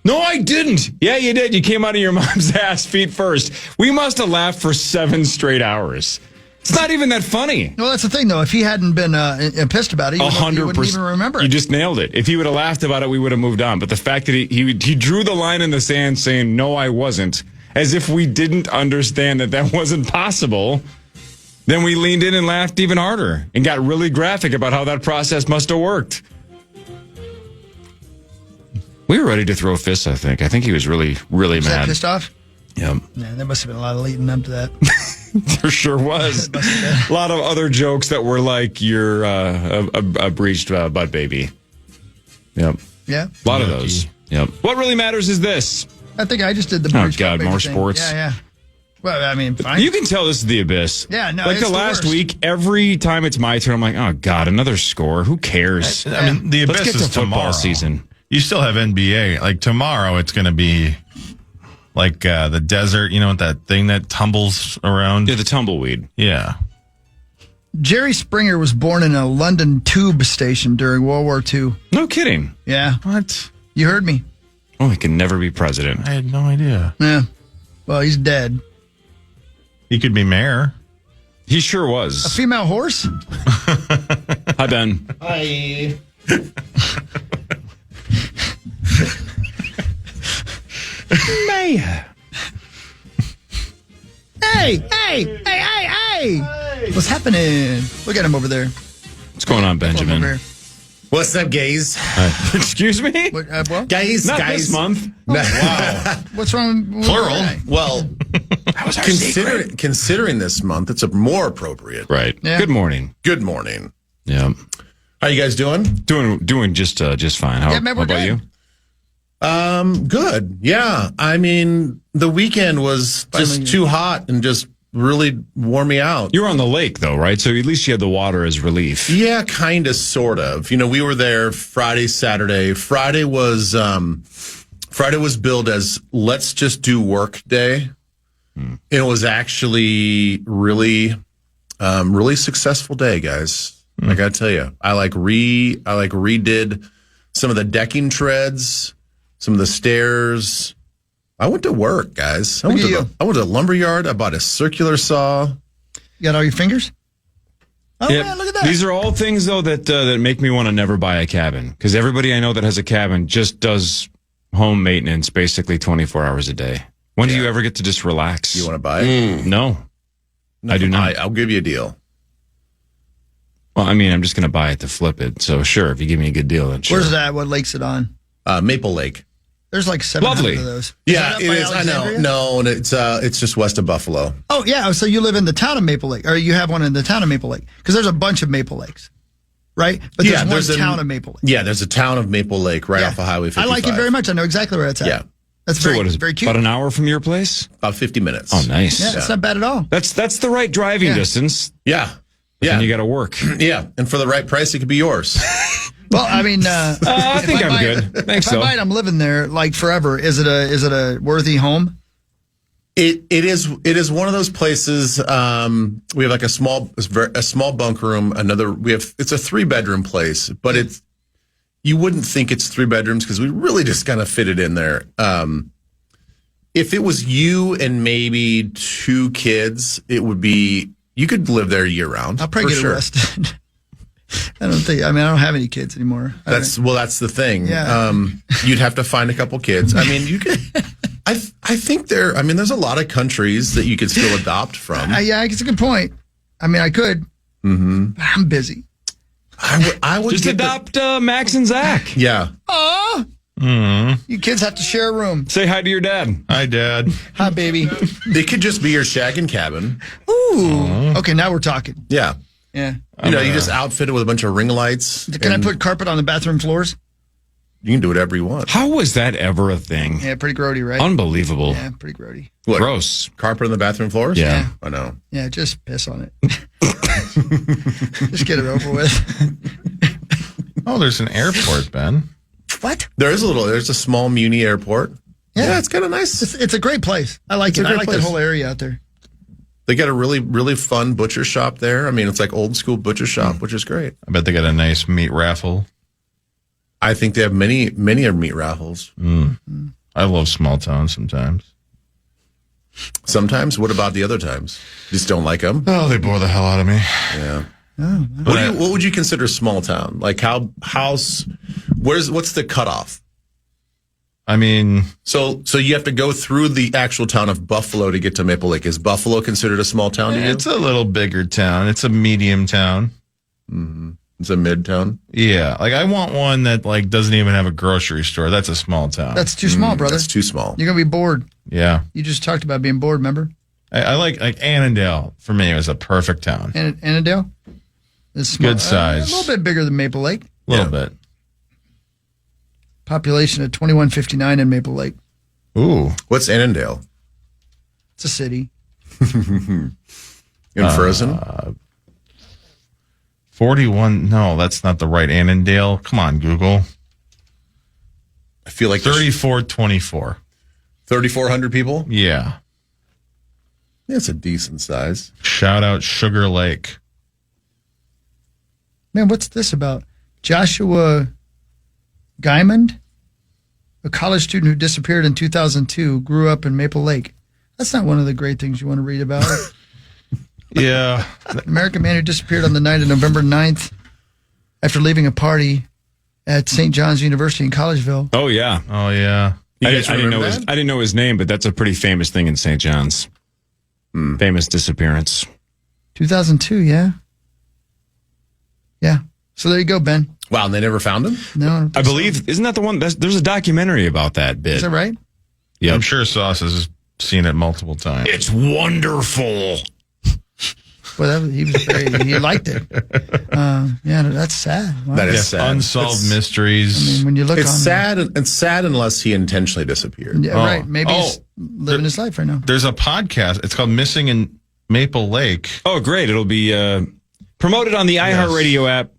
No, I didn't. Yeah, you did. You came out of your mom's ass feet first. We must have laughed for 7 straight hours. It's not even that funny. Well, that's the thing, though. If he hadn't been pissed about it, you wouldn't even remember it. You just nailed it. If he would have laughed about it, we would have moved on. But the fact that he drew the line in the sand saying, no, I wasn't, as if we didn't understand that wasn't possible, then we leaned in and laughed even harder and got really graphic about how that process must have worked. We were ready to throw fists, I think. I think he was really, really mad. Was that pissed off? Yep. Yeah, there must have been a lot of leading up to that. There sure was. A lot of other jokes that were like, you're a breached butt baby. Yep. Yeah. A lot of those. Yep. What really matters is this. I think I just did the breached butt baby more thing. sports. Yeah. Well, I mean, fine. You can tell this is the abyss. Yeah, no, like it's the last worst. week, every time it's my turn, I'm like, oh, God, another score. Who cares? I mean, the abyss Let's get is to football tomorrow. season. You still have NBA. Like tomorrow, it's going to be like the desert, that thing that tumbles around. Yeah, the tumbleweed. Yeah. Jerry Springer was born in a London tube station during World War II. No kidding. Yeah. What? You heard me. Oh, he can never be president. I had no idea. Yeah. Well, he's dead. He could be mayor. He sure was. A female horse? Hi, Ben. Hi. Mayor. Hey. What's happening? Look at him over there. What's going on, Benjamin? Over here. What's up, gays? Excuse me? What? Guys, Not guys. this month. Wow. What's wrong with Plural. Well, That was our secret. considering this month, it's more appropriate. Right. Yeah. Good morning. Good morning. Yeah. How you guys doing? Doing just fine. How man, we're about good. you? Good. Yeah. I mean, the weekend was just too hot and just really wore me out. You were on the lake, though, right? So at least you had the water as relief. Yeah, kind of, sort of. You know, we were there Friday, Saturday. Friday was billed as let's just do work day. It was actually really successful day, guys. I gotta tell you, I redid some of the decking treads, some of the stairs. I went to work, guys. I went to the lumberyard. I bought a circular saw. You got all your fingers? Oh, Yeah. man, look at that. These are all things, though, that make me want to never buy a cabin. Because everybody I know that has a cabin just does home maintenance basically 24 hours a day. When do you ever get to just relax? You want to buy it? No, I do not. I'll give you a deal. Well, I mean, I'm just going to buy it to flip it. So sure, if you give me a good deal, then sure. Where's that? What lake's it on? Maple Lake. There's like 700 Lovely. of those. Yeah, that it up by is. I know. Alexandria? No, and it's just west of Buffalo. Oh, yeah. So you live in the town of Maple Lake, or you have one in the town of Maple Lake. Because there's a bunch of Maple Lakes, right? But there's one town of Maple Lake. Yeah, there's a town of Maple Lake right off of Highway 55. I like it very much. I know exactly where it's at. Yeah. That's So very, what is it? very cute. About an hour from your place? About 50 minutes. Oh, nice. Yeah, it's not bad at all. That's the right driving Yeah. distance. Yeah. But Yeah. then you got to work. Yeah, and for the right price, it could be yours. Well, I mean, I if think I'm buy good. it- Thanks, if I though. buy it, I'm living there like forever. Is it a worthy home? It is one of those places. We have like a small bunk room. It's a 3-bedroom place, but you wouldn't think it's 3 bedrooms because we really just kind of fit it in there. If it was you and maybe 2 kids, it would be, you could live there year round. I'll probably get arrested. I don't have any kids anymore. That's the thing. Yeah. You'd have to find a couple kids. I mean, you could, I think there's a lot of countries that you could still adopt from. Yeah, it's a good point. I mean, I could. Mm-hmm. But I'm busy. I would Just adopt Max and Zach. Yeah. Oh, you kids have to share a room. Say hi to your dad. Hi, Dad. Hi, baby. It could just be your shack and cabin. Ooh. Okay, now we're talking. Yeah. Yeah. You just outfit it with a bunch of ring lights. Can I put carpet on the bathroom floors? You can do whatever you want. How was that ever a thing? Yeah, pretty grody, right? Unbelievable. Yeah, pretty grody. What? Gross. Carpet on the bathroom floors? Yeah. I know. Yeah, just piss on it. Just get it over with. Oh, there's an airport, Ben. What? There's a small Muni airport. Yeah, it's kind of nice. It's a great place. I like it. I like that whole area out there. They got a really, really fun butcher shop there. I mean, it's like old school butcher shop, which is great. I bet they got a nice meat raffle. I think they have many meat raffles. I love small towns sometimes. Sometimes. What about the other times? You just don't like them? Oh, they bore the hell out of me. Yeah. What would you consider small town? Like what's the cutoff? I mean, so you have to go through the actual town of Buffalo to get to Maple Lake. Is Buffalo considered a small town to you? it's a little bigger town. It's a medium town. Mm-hmm. It's a mid town. Yeah, like I want one that like doesn't even have a grocery store. That's a small town. That's too small, brother. That's too small. You're gonna be bored. Yeah, You just talked about being bored. Remember? I like Annandale. For me, it was a perfect town. Annandale. It's small. Good size. A little bit bigger than Maple Lake. A little bit. Population of 2159 in Maple Lake. Ooh, What's Annandale? It's a city. In Frozen? 41. No, that's not the right Annandale. Come on, Google. I feel like 3424. 3,400 people? Yeah. That's a decent size. Shout out Sugar Lake. Man, what's this about? Joshua Guymond, a college student who disappeared in 2002, grew up in Maple Lake. That's not one of the great things you want to read about. Yeah. An American man who disappeared on the night of November 9th after leaving a party at St. John's University in Collegeville. Oh, yeah. Oh, yeah. I didn't know his name, but that's a pretty famous thing in St. John's. Famous disappearance. 2002, yeah. Yeah. So there you go, Ben. Wow, and they never found him? No. I believe, isn't that the one? There's a documentary about that bit. Is that right? Yeah. I'm sure Sauce has seen it multiple times. It's wonderful. Well, he liked it. Yeah, that's sad. Wow. That is sad. Unsolved mysteries. I mean, when you look It's on sad. It's sad unless he intentionally disappeared. Yeah, right. Maybe he's living his life right now. There's a podcast. It's called Missing in Maple Lake. Oh, great. It'll be promoted on the iHeartRadio app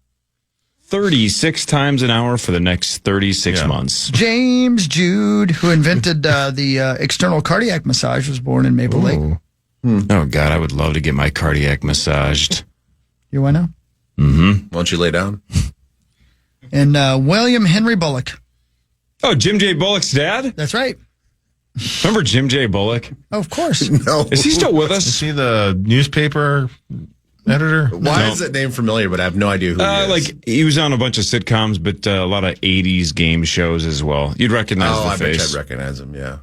36 times an hour for the next 36 months. James Jude, who invented the external cardiac massage, was born in Maple Lake. Oh, God, I would love to get my cardiac massaged. You want to? Mm-hmm. Why don't you lay down? And William Henry Bullock. Oh, Jim J. Bullock's dad? That's right. Remember Jim J. Bullock? Oh, of course. No. Is he still with us? Is he the newspaper editor? Why is that name familiar, but I have no idea who he is? Like, he was on a bunch of sitcoms, but a lot of 80s game shows as well. You'd recognize the I bet face. I'd recognize him, yeah.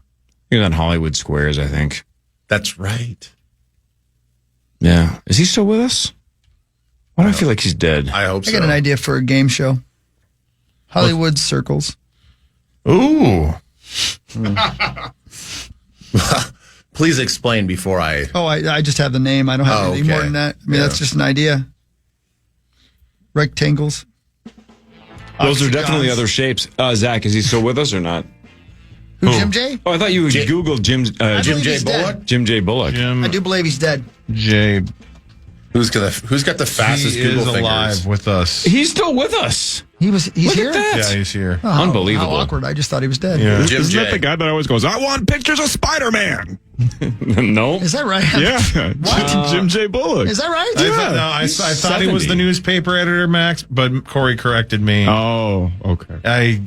He was on Hollywood Squares, I think. That's right. Yeah. Is he still with us? Why do I feel like he's dead? I hope so. I got an idea for a game show. Hollywood Circles. Ooh. Please explain before I... Oh, I just have the name. I don't have anything more than that. I mean, that's just an idea. Rectangles. Those are definitely other shapes. Zach, is he still with us or not? Who, Jim J? Oh, I thought you Googled Jim J. Bullock? Jim J. Bullock. I do believe he's dead. J. Who's got the fastest He Google is fingers? alive with us. He's still with us. He's Look here? at that. Yeah, he's here. Oh, Unbelievable. How awkward. I just thought he was dead. Yeah. Jim Isn't that J. the guy that always goes, I want pictures of Spider-Man? No. Is that right? Yeah. Jim J. Bullock. Is that right? I thought he was the newspaper editor, Max, but Cory corrected me. Oh, okay.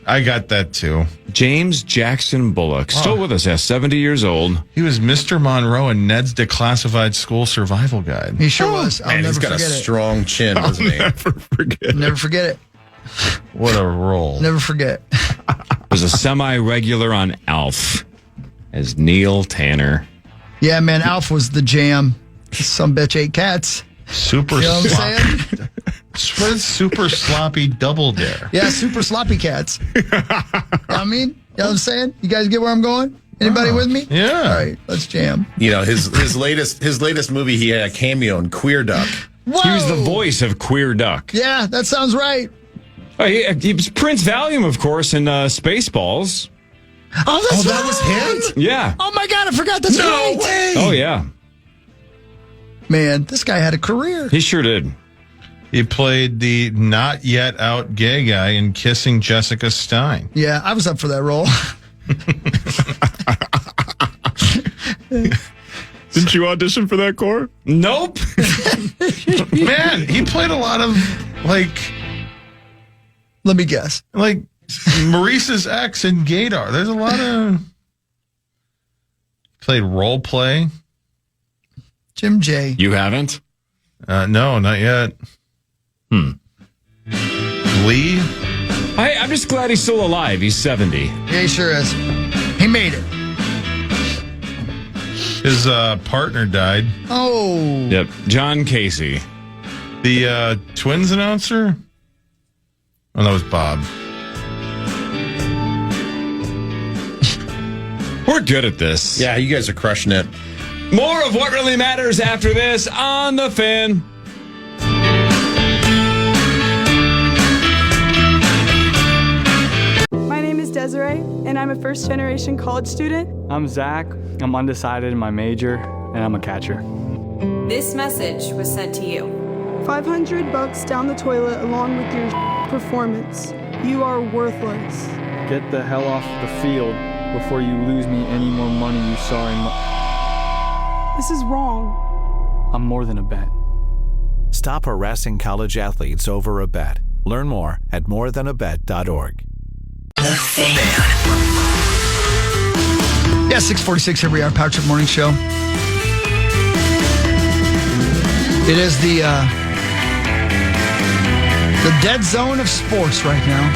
I got that too. James Jackson Bullock. Still with us, 70 years old. He was Mr. Monroe in Ned's Declassified School Survival Guide. He sure was. I'll Man, never he's got a forget it. strong chin, doesn't he? Never forget it. What a role. Never forget. Was a semi-regular on Alf as Neil Tanner. Yeah, man, Alf was the jam. Some bitch ate cats. Super You know what I'm sloppy. saying? What is super sloppy double dare? Yeah, super sloppy cats. I mean, you know what I'm saying? You guys get where I'm going? Anybody with me? Yeah. All right, let's jam. You know, his latest movie, he had a cameo in Queer Duck. Whoa! He was the voice of Queer Duck. Yeah, that sounds right. Oh, he was Prince Valium, of course, in Spaceballs. Oh, that's that was him? Yeah. Oh my God, I forgot that's right. way! Oh, yeah. Man, this guy had a career. He sure did. He played the not yet out gay guy in Kissing Jessica Stein. Yeah, I was up for that role. Didn't you audition for that, Cory? Nope. Man, he played a lot of Let me guess. like Maurice's ex in Gaydar. There's a lot of played role play. Jim J. You haven't? No, not yet. Lee. I'm just glad he's still alive. He's 70. Yeah, he sure is. He made it. His partner died. Oh. Yep. John Casey. The Twins announcer. Oh, that was Bob. We're good at this. Yeah, you guys are crushing it. More of what really matters after this on The Fan. My name is Desiree, and I'm a first-generation college student. I'm Zach. I'm undecided in my major, and I'm a catcher. This message was sent to you. $500 down the toilet along with your performance. You are worthless. Get the hell off the field before you lose me any more money you saw in my... This is wrong. I'm more than a bet. Stop harassing college athletes over a bet. Learn more at morethanabet.org. Yeah, 6:46 here we are, Power Trip Morning Show. It is the dead zone of sports right now.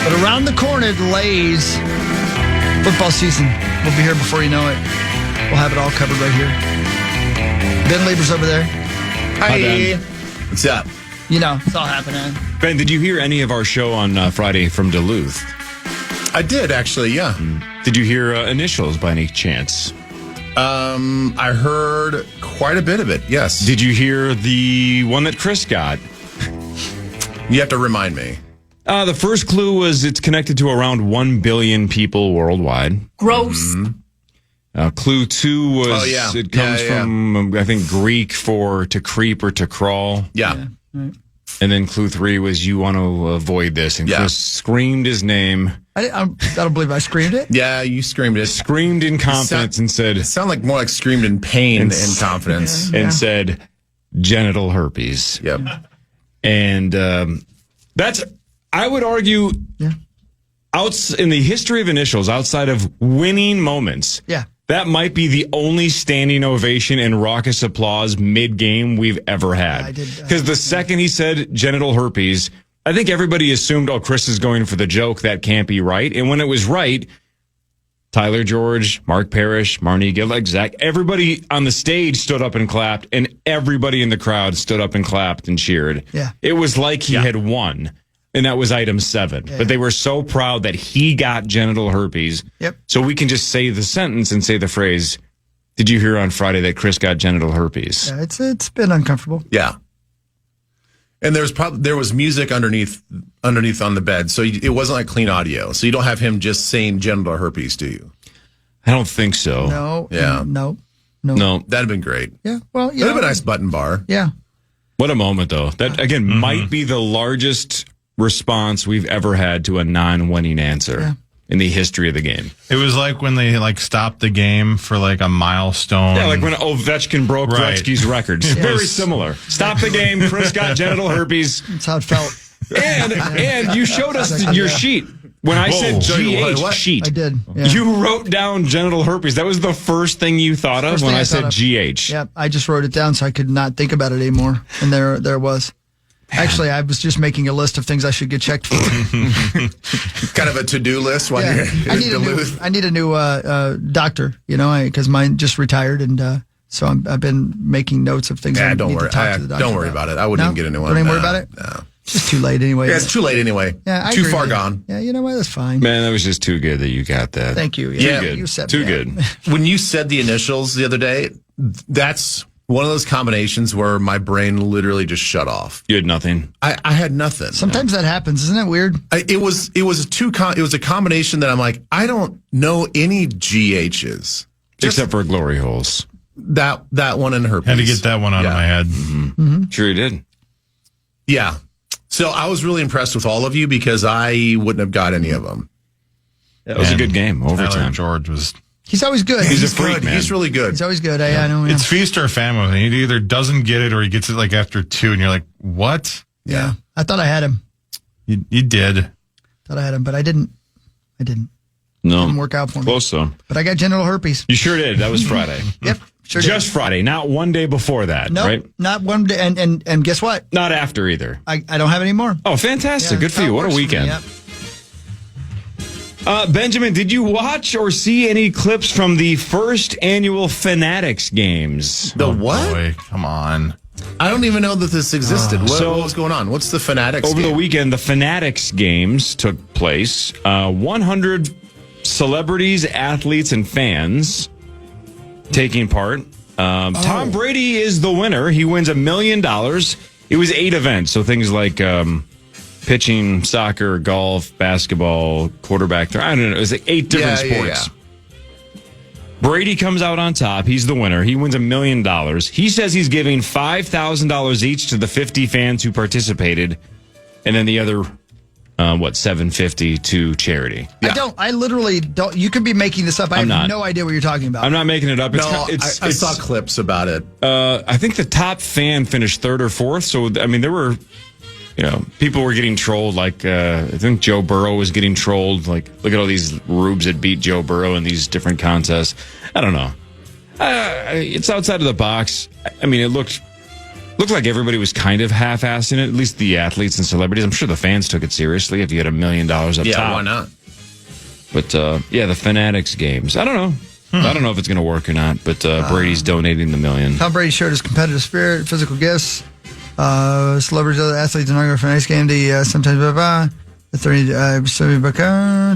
But around the corner it lays football season. We'll be here before you know it. We'll have it all covered right here. Ben Lieber's over there. Hi. Ben. What's up? You know, it's all happening. Ben, did you hear any of our show on Friday from Duluth? I did, actually, yeah. Did you hear Initials by any chance? I heard quite a bit of it, yes. Did you hear the one that Chris got? You have to remind me. The first clue was it's connected to around 1 billion people worldwide. Gross. Clue 2 was it comes Yeah. from, I think, Greek for to creep or to crawl. Yeah. And then clue 3 was you want to avoid this. And Chris screamed his name. I don't believe I screamed it. Yeah, you screamed it. Screamed in confidence and said... It sounded like more like screamed in pain and confidence. And said genital herpes. Yep. And that's, I would argue, in the history of Initials, outside of winning moments, that might be the only standing ovation and raucous applause mid-game we've ever had. Because the second he said genital herpes, I think everybody assumed, oh, Chris is going for the joke. That can't be right. And when it was right, Tyler George, Mark Parrish, Marnie Gillick, Zach, everybody on the stage stood up and clapped, and everybody in the crowd stood up and clapped and cheered. Yeah. It was like he had won. And that was item 7. But they were so proud that he got genital herpes. Yep. So we can just say the sentence and say the phrase, did you hear on Friday that Chris got genital herpes? Yeah, it's been uncomfortable. Yeah. And there was music underneath on the bed, so it wasn't like clean audio. So you don't have him just saying genital herpes, do you? I don't think so. No. Yeah. No. That'd have been great. Yeah. Well, that'd have been a nice button bar. Yeah. What a moment, though. That, again, might be the largest response we've ever had to a non-winning answer in the history of the game. It was like when they stopped the game for a milestone. Yeah, like when Ovechkin broke Gretzky's records. Very similar. Stop the game. Chris got genital herpes. That's how it felt. And you showed us your sheet. When I said GH sheet, I did. Yeah. You wrote down genital herpes. That was the first thing you thought of when I said GH. Yeah, I just wrote it down so I could not think about it anymore. And there it was. Actually, I was just making a list of things I should get checked for. Kind of a to-do list while you're in Duluth. I need a new doctor, because mine just retired, and so I've been making notes of things I need to talk to the doctor Don't worry about it. I wouldn't even get a new one. Don't even worry about it? No. It's just too late anyway. Yeah, it's too late anyway. Yeah, too far gone. Yeah, you know what? That's fine. Man, that was just too good that you got that. Thank you. Yeah, good. You said too good. When you said the initials the other day, that's one of those combinations where my brain literally just shut off. You had nothing. I had nothing. Sometimes that happens. Isn't that weird? It was a combination that I'm like, I don't know any GHs except for glory holes. That one and herpes. Had to get that one out of my head. Mm-hmm. Sure you did. Yeah. So I was really impressed with all of you because I wouldn't have got any of them. It was a good game. Overtime. Tyler George was. He's always good. He's a freak, good. man. He's really good. He's always good. I know. Yeah. It's feast or famine. He either doesn't get it or he gets it after 2, and you're like, what? Yeah. I thought I had him. You did. Thought I had him, but I didn't. No. Didn't work out for me. Close though. But I got genital herpes. You sure did. That was Friday. Yep. Sure Just did. Friday, not one day before that, Nope, right? not one day. And guess what? Not after either. I don't have any more. Oh, fantastic. Yeah, Good for you. What a weekend. Benjamin, did you watch or see any clips from the first annual Fanatics games? The what? Boy, come on. I don't even know that this existed. What was going on? What's the Fanatics Over game? the weekend, the Fanatics games took place. 100 celebrities, athletes, and fans taking part. Tom Brady is the winner. He wins $1 million. It was 8 events, so things like pitching, soccer, golf, basketball, quarterback. I don't know. It was like 8 different sports. Brady comes out on top. He's the winner. He wins $1 million. He says he's giving $5,000 each to the 50 fans who participated, and then the other, $750 to charity. Yeah. I literally don't. You could be making this up. I have no idea what you're talking about. I'm not making it up. I saw clips about it. I think the top fan finished 3rd or 4th. So, I mean, there were, people were getting trolled. Like, I think Joe Burrow was getting trolled. Like, look at all these rubes that beat Joe Burrow in these different contests. I don't know. It's outside of the box. I mean, it looked like everybody was kind of half-assing it, at least the athletes and celebrities. I'm sure the fans took it seriously if you had $1 million up top. Yeah, why not? But, the Fanatics games. I don't know. I don't know if it's going to work or not, but Brady's donating the $1 million. Tom Brady showed his competitive spirit, physical gifts. Celebrities, other athletes, and for an ice game. Sometimes the 30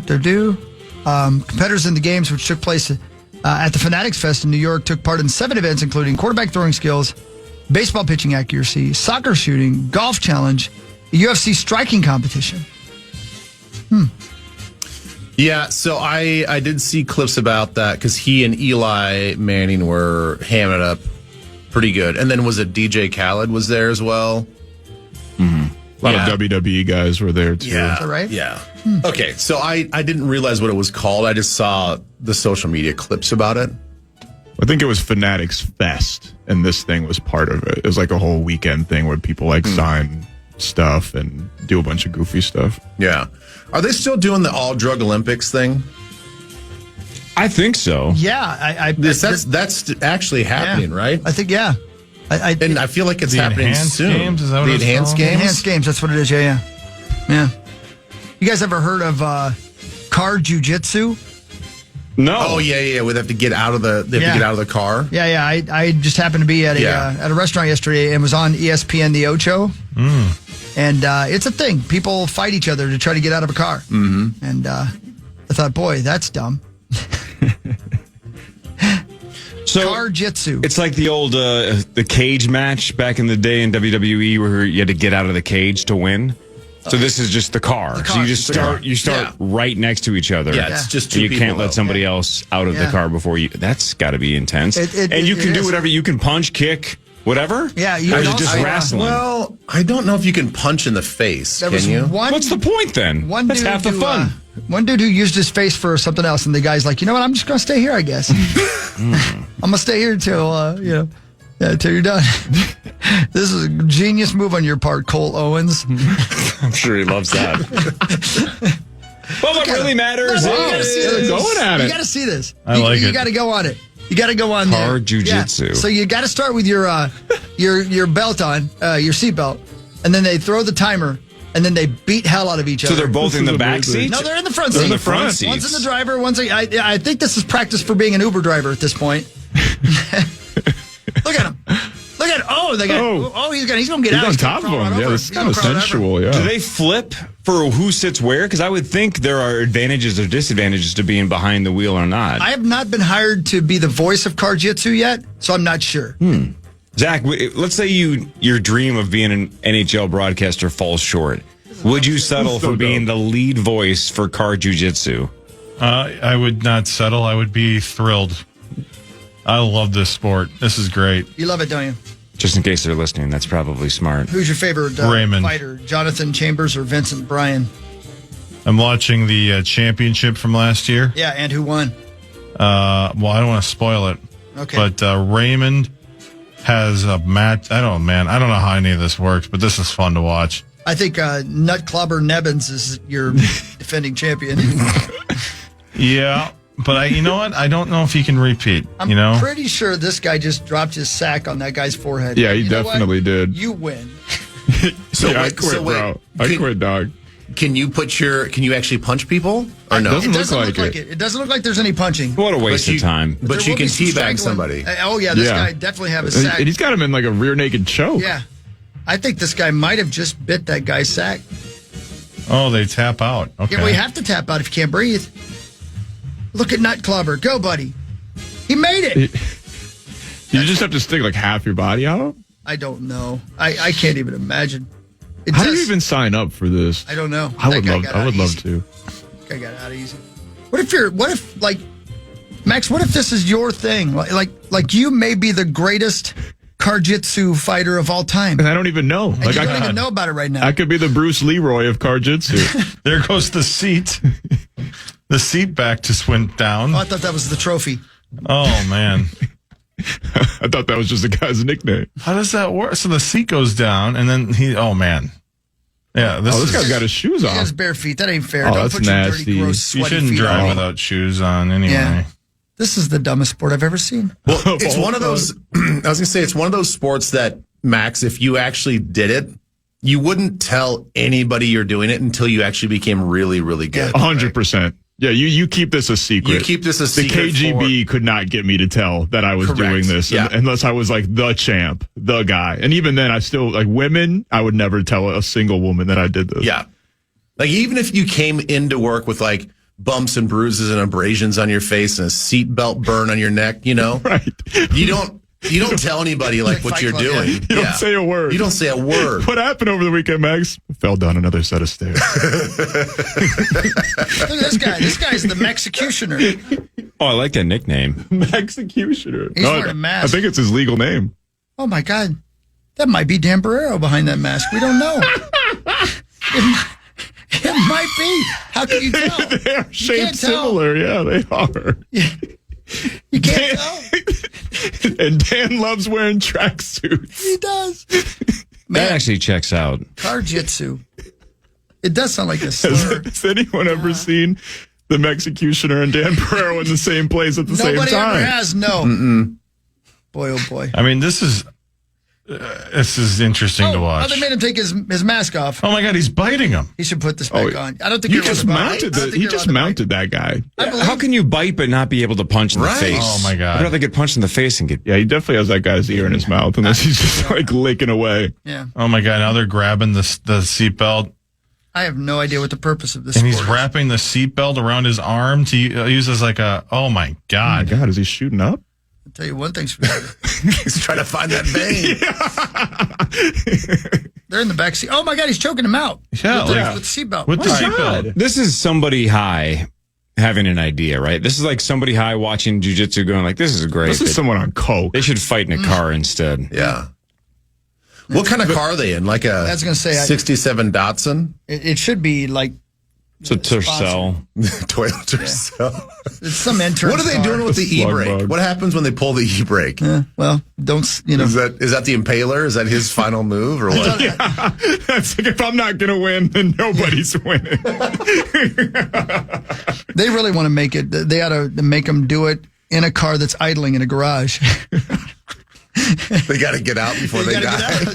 they're due. Competitors in the games, which took place at the Fanatics Fest in New York, took part in 7 events, including quarterback throwing skills, baseball pitching accuracy, soccer shooting, golf challenge, UFC striking competition. Yeah, so I did see clips about that because he and Eli Manning were hamming it up pretty good. And then was it DJ Khaled was there as well? A lot of WWE guys were there too. Yeah, Is that right? Yeah. Okay, so I didn't realize what it was called. I just saw the social media clips about it. I think it was Fanatics Fest, and this thing was part of it. It was like a whole weekend thing where people sign stuff and do a bunch of goofy stuff. Yeah. Are they still doing the all drug Olympics thing? I think so. Yeah, that's actually happening, right? I think and I feel like it's The happening enhanced soon. games? Is that what the it's enhanced called? games? Enhanced games. That's what it is. Yeah. You guys ever heard of car jujitsu? No. Oh yeah. We have to get out of the car. Yeah. I just happened to be at a restaurant yesterday and was on ESPN The Ocho. And it's a thing. People fight each other to try to get out of a car. Mm-hmm. And I thought, boy, that's dumb. So car jitsu. It's like the old the cage match back in the day in WWE where you had to get out of the cage to win. So this is just the car. So you just start right next to each other. Yeah, it's just two and you people, can't let somebody else out of the car before you. That's got to be intense. And you can do whatever. You can punch, kick, whatever. Yeah, you can just wrestling. Well, I don't know if you can punch in the face. Can you? What's the point then? That's half the fun. One dude who used his face for something else, and the guy's like, you know what? I'm just going to stay here, I guess. I'm going to stay here until until you're done. This is a genius move on your part, Cole Owens. I'm sure he loves that. Well, what really matters is going at it. You got to see this. I like it. You got to go on it. You got to go on there. Car jujitsu. Yeah. So you got to start with your belt on, your seatbelt, and then they throw the timer, and then they beat hell out of each other. So they're both in the back seat? No, they're in the front seat. They're in the front seats. One's in the driver, one's I think this is practice for being an Uber driver at this point. Look at him. Look at he's going to get out. He's on top of him. Yeah, this is kind of sensual. Yeah. Do they flip for who sits where? Because I would think there are advantages or disadvantages to being behind the wheel or not. I have not been hired to be the voice of car jitsu yet, so I'm not sure. Zach, let's say your dream of being an NHL broadcaster falls short. Would you settle for being the lead voice for car jiu-jitsu? I would not settle. I would be thrilled. I love this sport. This is great. You love it, don't you? Just in case they're listening, that's probably smart. Who's your favorite Raymond fighter? Jonathan Chambers or Vincent Bryan? I'm watching the championship from last year. Yeah, and who won? Well, I don't want to spoil it. Okay. But Raymond has a match. I don't know how any of this works, but this is fun to watch. I think Nutclubber Nebbins is your defending champion. Yeah, but you know what? I don't know if he can repeat. I'm pretty sure this guy just dropped his sack on that guy's forehead. Yeah, he definitely did. You win. I quit, bro. I quit, dog. Can you actually punch people or no? It doesn't look like it. It doesn't look like there's any punching. What a waste of time. But you can teabag somebody. Oh yeah, this guy definitely have a sack. And he's got him in like a rear naked choke. Yeah. I think this guy might have just bit that guy's sack. Oh, they tap out. Okay. Yeah, well, you have to tap out if you can't breathe. Look at Nutclubber. Go, buddy. He made it. You just have to stick like half your body out? I don't know. I can't even imagine. How do you even sign up for this? I don't know. I would love to. I got out easy. What if Max, what if this is your thing? Like you may be the greatest Car-jitsu fighter of all time. And I don't even know. And you don't even know about it right now. I could be the Bruce Leroy of Car-jitsu. There goes the seat. The seat back just went down. Oh, I thought that was the trophy. Oh, man. I thought that was just a guy's nickname. How does that work? So the seat goes down, and then oh, man. Yeah, this guy's got his shoes off. He has bare feet. That ain't fair. Oh, Don't that's put your nasty. dirty, gross, sweaty You shouldn't feet drive on. without shoes on anyway. Yeah. This is the dumbest sport I've ever seen. Well, it's one of those, I was going to say, it's one of those sports that, Max, if you actually did it, you wouldn't tell anybody you're doing it until you actually became really, really good. 100%. Yeah, you keep this a secret. You keep this a secret. The KGB could not get me to tell that I was doing this unless I was like the champ, the guy. And even then, I still, like women, I would never tell a single woman that I did this. Yeah. Like even if you came into work with like bumps and bruises and abrasions on your face and a seatbelt burn on your neck, Right. You don't tell anybody like what you're doing. You don't say a word. You don't say a word. What happened over the weekend, Max? Fell down another set of stairs. Look at this guy. This guy's the Mexicutioner. Oh, I like that nickname. Mexicutioner. He's wearing a mask. I think it's his legal name. Oh, my God. That might be Dan Barrero behind that mask. We don't know. It might be. How can you tell? They are shaped similar. Yeah, they are. You can't tell. And Dan loves wearing tracksuits. He does. That actually checks out. Car jitsu. It does sound like a slur. Has anyone ever seen the Mexicutioner and Dan Barrero in the same place at the same time? Nobody ever has, no. Mm-mm. Boy, oh boy. I mean, this is interesting to watch. Oh, they made him take his mask off. Oh my God, he's biting him. He should put this back on. I don't think he just mounted that guy. How can you bite but not be able to punch in the face? Oh my God. I'd rather get punched in the face and get. Yeah, he definitely has that guy's ear in his mouth unless he's just like licking away. Yeah. Oh my God, now they're grabbing the seatbelt. I have no idea what the purpose of this And sport he's is. wrapping the seatbelt around his arm to use as like a. Oh my God. Oh my God, is he shooting up? I'll tell you one thing's for sure. He's trying to find that vein. They're in the back seat. Oh my God, he's choking him out. Yeah, with the seatbelt. With the seatbelt. This is somebody high having an idea, right? This is like somebody high watching jiu-jitsu going like, this is great. This is someone on coke. They should fight in a car instead. Yeah. What kind of car are they in? Like a I was gonna say, 67 Datsun? It should be like It's a Tercel. Toyota Tercel. it's some intern. What are they doing with the e-brake? What happens when they pull the e-brake? Well, don't Is that the Impaler? Is that his final move or what? That's like, if I'm not gonna win, then nobody's winning. They really want to make it. They ought to make them do it in a car that's idling in a garage. They got to get out before they die.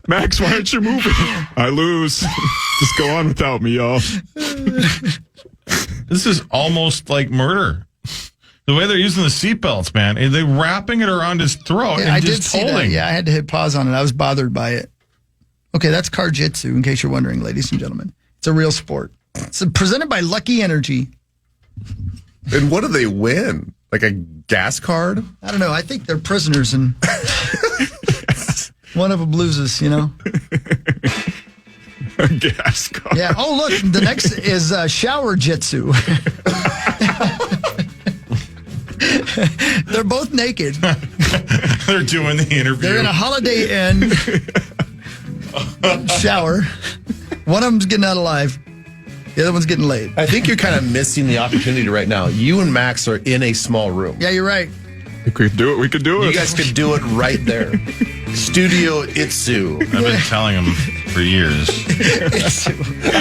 Max, why aren't you moving? I lose. Just go on without me, y'all. This is almost like murder. The way they're using the seatbelts, man. They're wrapping it around his throat and I just did see pulling. that. Yeah, I had to hit pause on it. I was bothered by it. Okay, that's car jitsu, in case you're wondering, ladies and gentlemen. It's a real sport. It's presented by Lucky Energy. And what do they win? Like a gas card? I don't know. I think they're prisoners, and one of them loses, A gas card. Yeah. Oh, look. The next is shower jitsu. They're both naked. They're doing the interview. They're in a Holiday Inn shower. One of them's getting out alive. The other one's getting laid. I think you're kind of missing the opportunity right now. You and Max are in a small room. Yeah, you're right. We could do it. We could do it. You guys could do it right there. Studio Itsu. I've been telling him for years.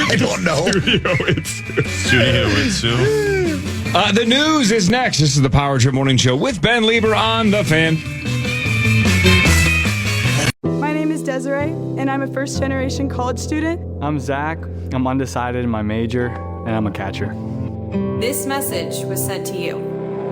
I don't know. Studio Itsu. The news is next. This is the Power Trip Morning Show with Ben Lieber on The Fan. My name is Desiree, and I'm a first-generation college student. I'm Zach. I'm undecided in my major, and I'm a catcher. This message was sent to you.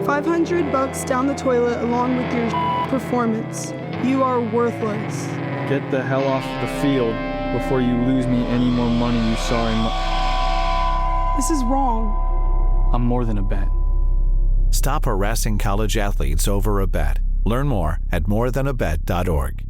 $500 down the toilet along with your performance. You are worthless. Get the hell off the field before you lose me any more money you saw in This is wrong. I'm more than a bet. Stop harassing college athletes over a bet. Learn more at morethanabet.org.